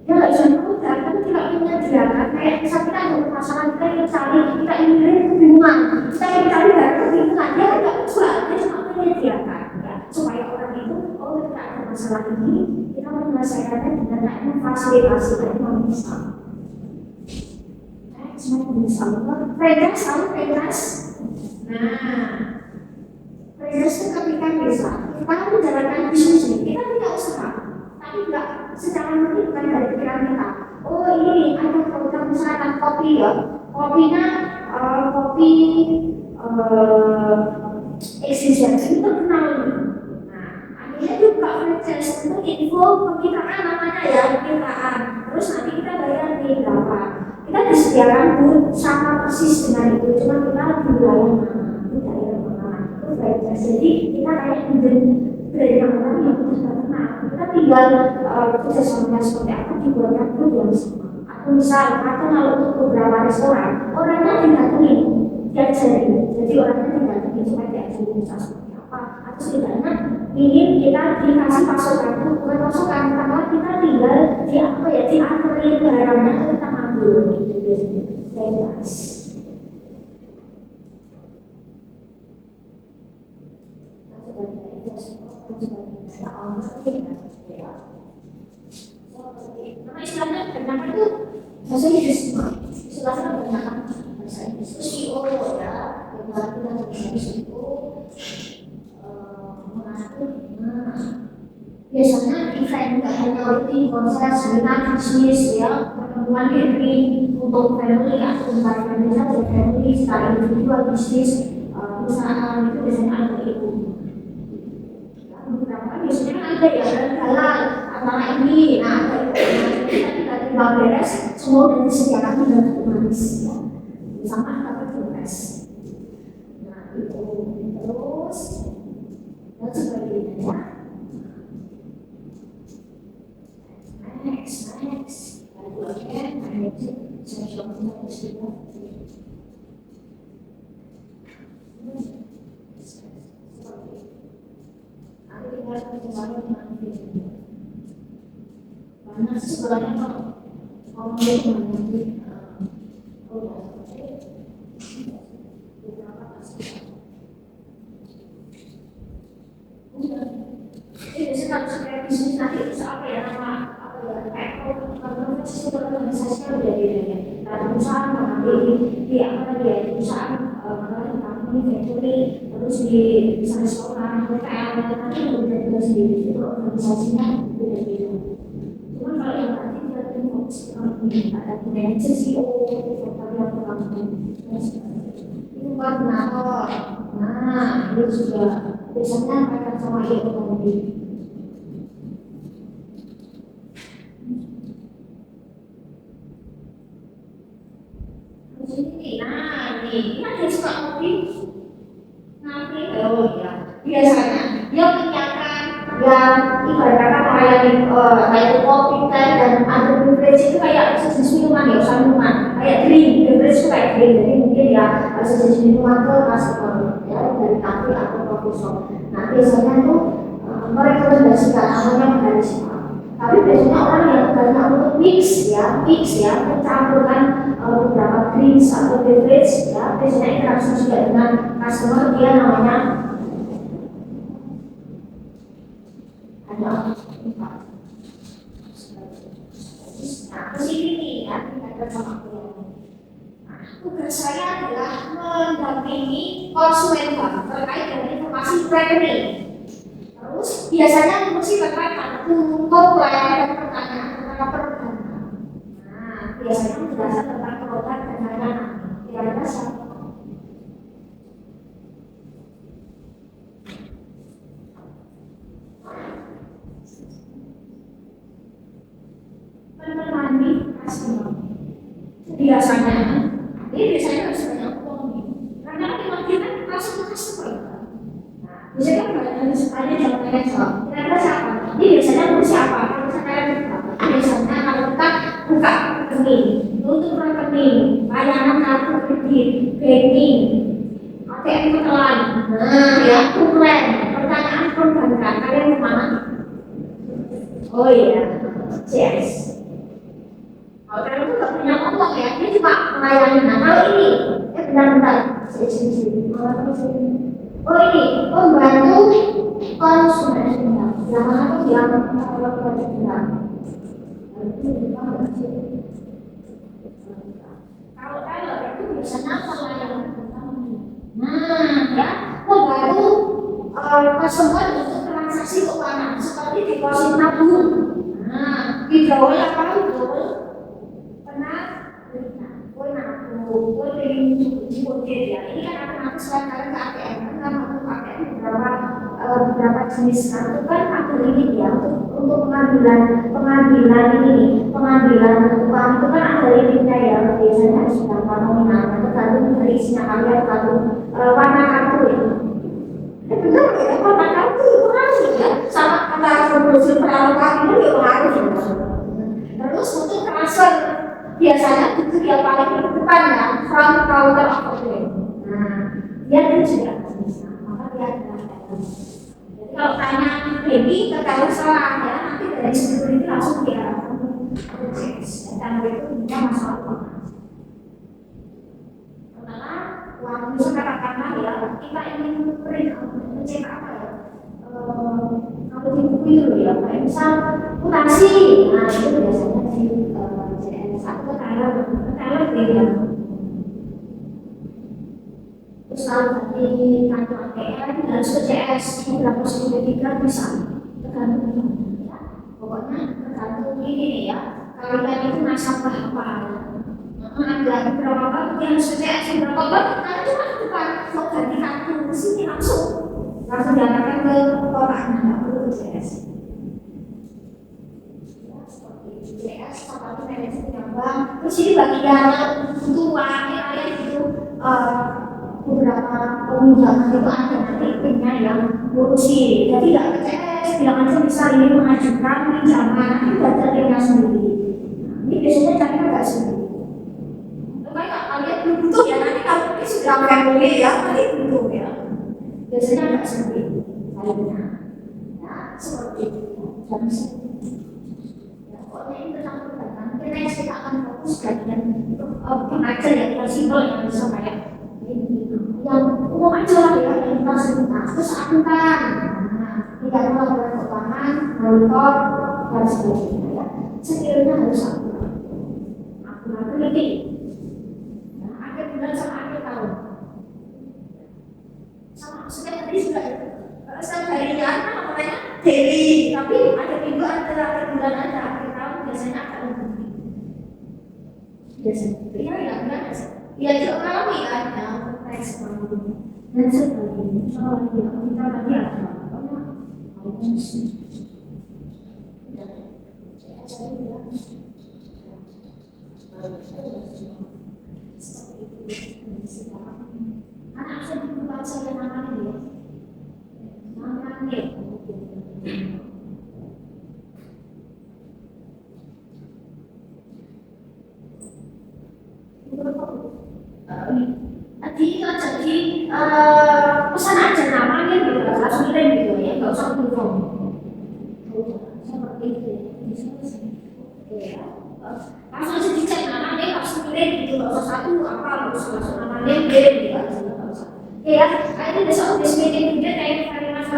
Dia nggak bisa produk, tapi tidak menyediakan. Kayak misal kita ada permasalahan kita ingin cari, kita ingin kebingungan, kita ingin cari barang kebingungan, dia nggak jual, dia cuma menyediakan ya supaya orang itu ketika ada masalah ini kita menyelesaikannya dengan kayak fasilitasi dari manusia. Semua bisa freelance, tahu freelance? Nah, freelance itu ketika kita menjalankan bisnis ini, kita tidak usaha, tapi tidak secara murni bukan dari pikiran kita. Oh ini ada produk misalkan kopi ya, kopinya kopi eksistensi itu terkenal ini. Nah, akhirnya juga freelance untuk info kemitraan namanya ya, kemitraan. Terus nanti kita bayar nih berapa? Kita disediakan booth sama persis dengan itu, cuma kita di wilayah mana, di daerah mana, itu freelance. Jadi kita kayak brand orang yang sudah terkenal. Kita tinggal kerjasamanya seperti apa dibuatkan booth yang sama. Atau misal, atau kalau untuk beberapa restoran, orangnya didatengin, diajarin. Jadi orangnya didatengin supaya diajarin bisa seperti apa. Atau setidaknya ingin kita dikasih pasokan, bukan pasokan, karena kita tinggal di apa ya, dianterin barangnya kita ngambil gitu biasanya. Bebas. Nama istilahnya kenapa itu bahasa Inggris, istilahnya kebanyakan bahasa Inggris itu CEO ya, yang kita Inggris itu mengatur. Biasanya event nggak hanya rutin konser, seminar, bisnis ya, pertemuan gathering untuk family atau bukan family saja, family secara individual, bisnis, perusahaan itu biasanya ada itu. Beberapa biasanya ada ya jalan antara ini, nah ada itu. Kita tidak tinggal beres, semua sudah disediakan dengan manis ya. Sama ada progres. Nah itu terus dan sebagainya. Next. Lalu again, managing social media nanti tinggal kerjasama dengan video. Karena sebenarnya kalau beberapa ini sekarang bisnis nanti itu apa ya nama organisasi dari perusahaan mengambil di apa dia perusahaan mengambil company factory terus di bisa restoran hotel nanti berbeda sendiri itu organisasinya beda-beda. Cuma kalau yang tadi kita tengok ada manajer CEO yang berlangsung itu koordinator. Nah itu juga biasanya mereka sama ekonomi. Ini kan dia suka ngopi, oh ya. Biasanya dia menyiapkan yang ibarat kata kayak kopi, teh dan ada beverage itu kayak sejenis minuman ya, minuman kayak drink, beverage itu kayak drink. Jadi mungkin ya sejenis minuman ke customer ya dari kafe atau coffee shop. Nah biasanya tuh merekomendasikan namanya dari siapa. Tapi biasanya orang yang banyak untuk mix ya, mencampurkan beberapa drinks atau beverage ya, biasanya interaksi juga dengan customer dia namanya ada orang empat. Nah, ke sini nih ya, tidak ada sama aku. Nah, tugas saya adalah mendampingi konsumen bank terkait dengan informasi rekening. Terus biasanya mesti terkait kartu, komplain dan pertanyaan tentang perbankan. Nah, biasanya menjelaskan tentang produk dan layanan. Kira-kira siapa? Menemani customer. Biasanya, ini biasanya harus banyak uang karena memang kita langsung ke customer. Nah, biasanya kan banyak sekali jawab manajer. Kira-kira siapa? Ini biasanya untuk siapa? Kalau saya buka, biasanya kalau kita buka rekening, untuk rekening, layanan kartu kredit, banking, ATM ketelan. Nah, ya, komplain, pertanyaan perbankan. Kalian kemana? Oh iya, yes. Kalau itu nggak punya uang ya, dia cuma melayani. Nah kalau ini, bentar-bentar, sini. Oh ini, membantu konsumen. Yang mana tuh yang kalau benar. Kalau itu biasanya pelayanan pertama. Nah ya, membantu konsumen untuk transaksi keuangan seperti deposit tabung. Nah, withdrawal apa withdrawal? Ini kan otomatis sekarang ke ATM kan untuk ATM beberapa jenis kartu kan ada limit ya untuk pengambilan uang itu kan ada limitnya ya, biasanya harus berapa nominalnya tergantung dari isinya kalian tergantung warna kartu ya. Benar ya, warna kartu itu pengaruh ya, sama antara produksi peralatan itu ya pengaruh ya. Terus untuk transfer biasanya itu yang paling depan ya, from counter overdraft. Nah, dia itu juga bisa, maka dia adalah jadi kalau tanya baby ketahui salah ya, nanti dari security langsung dia proses dan itu punya masalah keuangan. Karena uang bisa katakanlah ya, kita ingin print ngecek apa ya, kalau di buku itu ya, kayak misal mutasi, nah itu biasanya di JS atau Tyler beda. Terus kalau tadi kartu ATM harus ke CS beberapa tiga bisa tergantung ya. Pokoknya tergantung ini ya. Kalian itu nasabah apa? Ada beberapa bank yang harus ke CS, beberapa bank karena cuma bukan mau ganti kartu ke sini langsung diarahkan ke kotaknya, nggak perlu ke CS. CS seperti manajemen bank. Terus ini bagian butuh uang kalian itu beberapa peminjaman itu ada nanti timnya yang ngurusi. Jadi nggak ke CS, bilang aja bisa ini mengajukan pinjaman, nanti ada timnya sendiri. Ini biasanya caranya nggak sendiri. Makanya kalian butuh ya, nanti kalau ini sudah family ya, nanti butuh ya. Biasanya nggak sendiri. Kayaknya, nah seperti itu. Jangan sendiri. Ini tentang perbankan, mungkin next kita akan fokus bagian pengajar yang fleksibel yang bisa kayak ini yang umum aja lah ya, yang fasilitas terus akuntan, tidak melakukan keuangan, monitor dan sebagainya ya. Skillnya harus akurat teliti. Nah, akhir bulan sama akhir tahun sama maksudnya tadi sudah setiap harinya apa namanya daily, tapi ada minggu ada akhir bulan ada akhir tahun biasanya akan lebih biasanya ya dialami kan ya teks dan sebagainya. Soalnya kita tadi ada anak saya dibuat saya namanya dia jadi pesan aja namanya gitu, langsung kirim gitu ya, nggak usah belum seperti itu ya. Langsung aja dicek namanya, langsung kirim gitu, nggak usah satu apa, langsung namanya kirim gitu aja, nggak usah. Ya, ini besok meeting juga kayak hari mas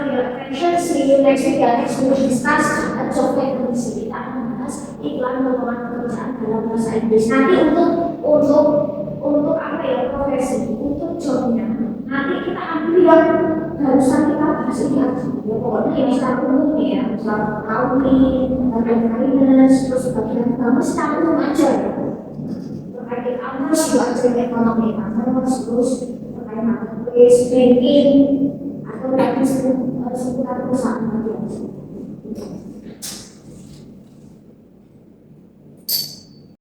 See you next week. Next we will discuss job vacancy. Kita akan membahas iklan lowongan pekerjaan dalam bahasa Inggris. Nanti untuk apa ya, profesi, untuk jobnya. Nanti kita ambil yang barusan kita bahas ini aja. Ya, pokoknya ini secara umum ya, secara accounting, bagian finance, terus bagian kamu secara umum aja ya. Terkait commerce juga aja ekonomi commerce, terus terkait marketplace, banking, atau lagi seputar perusahaan.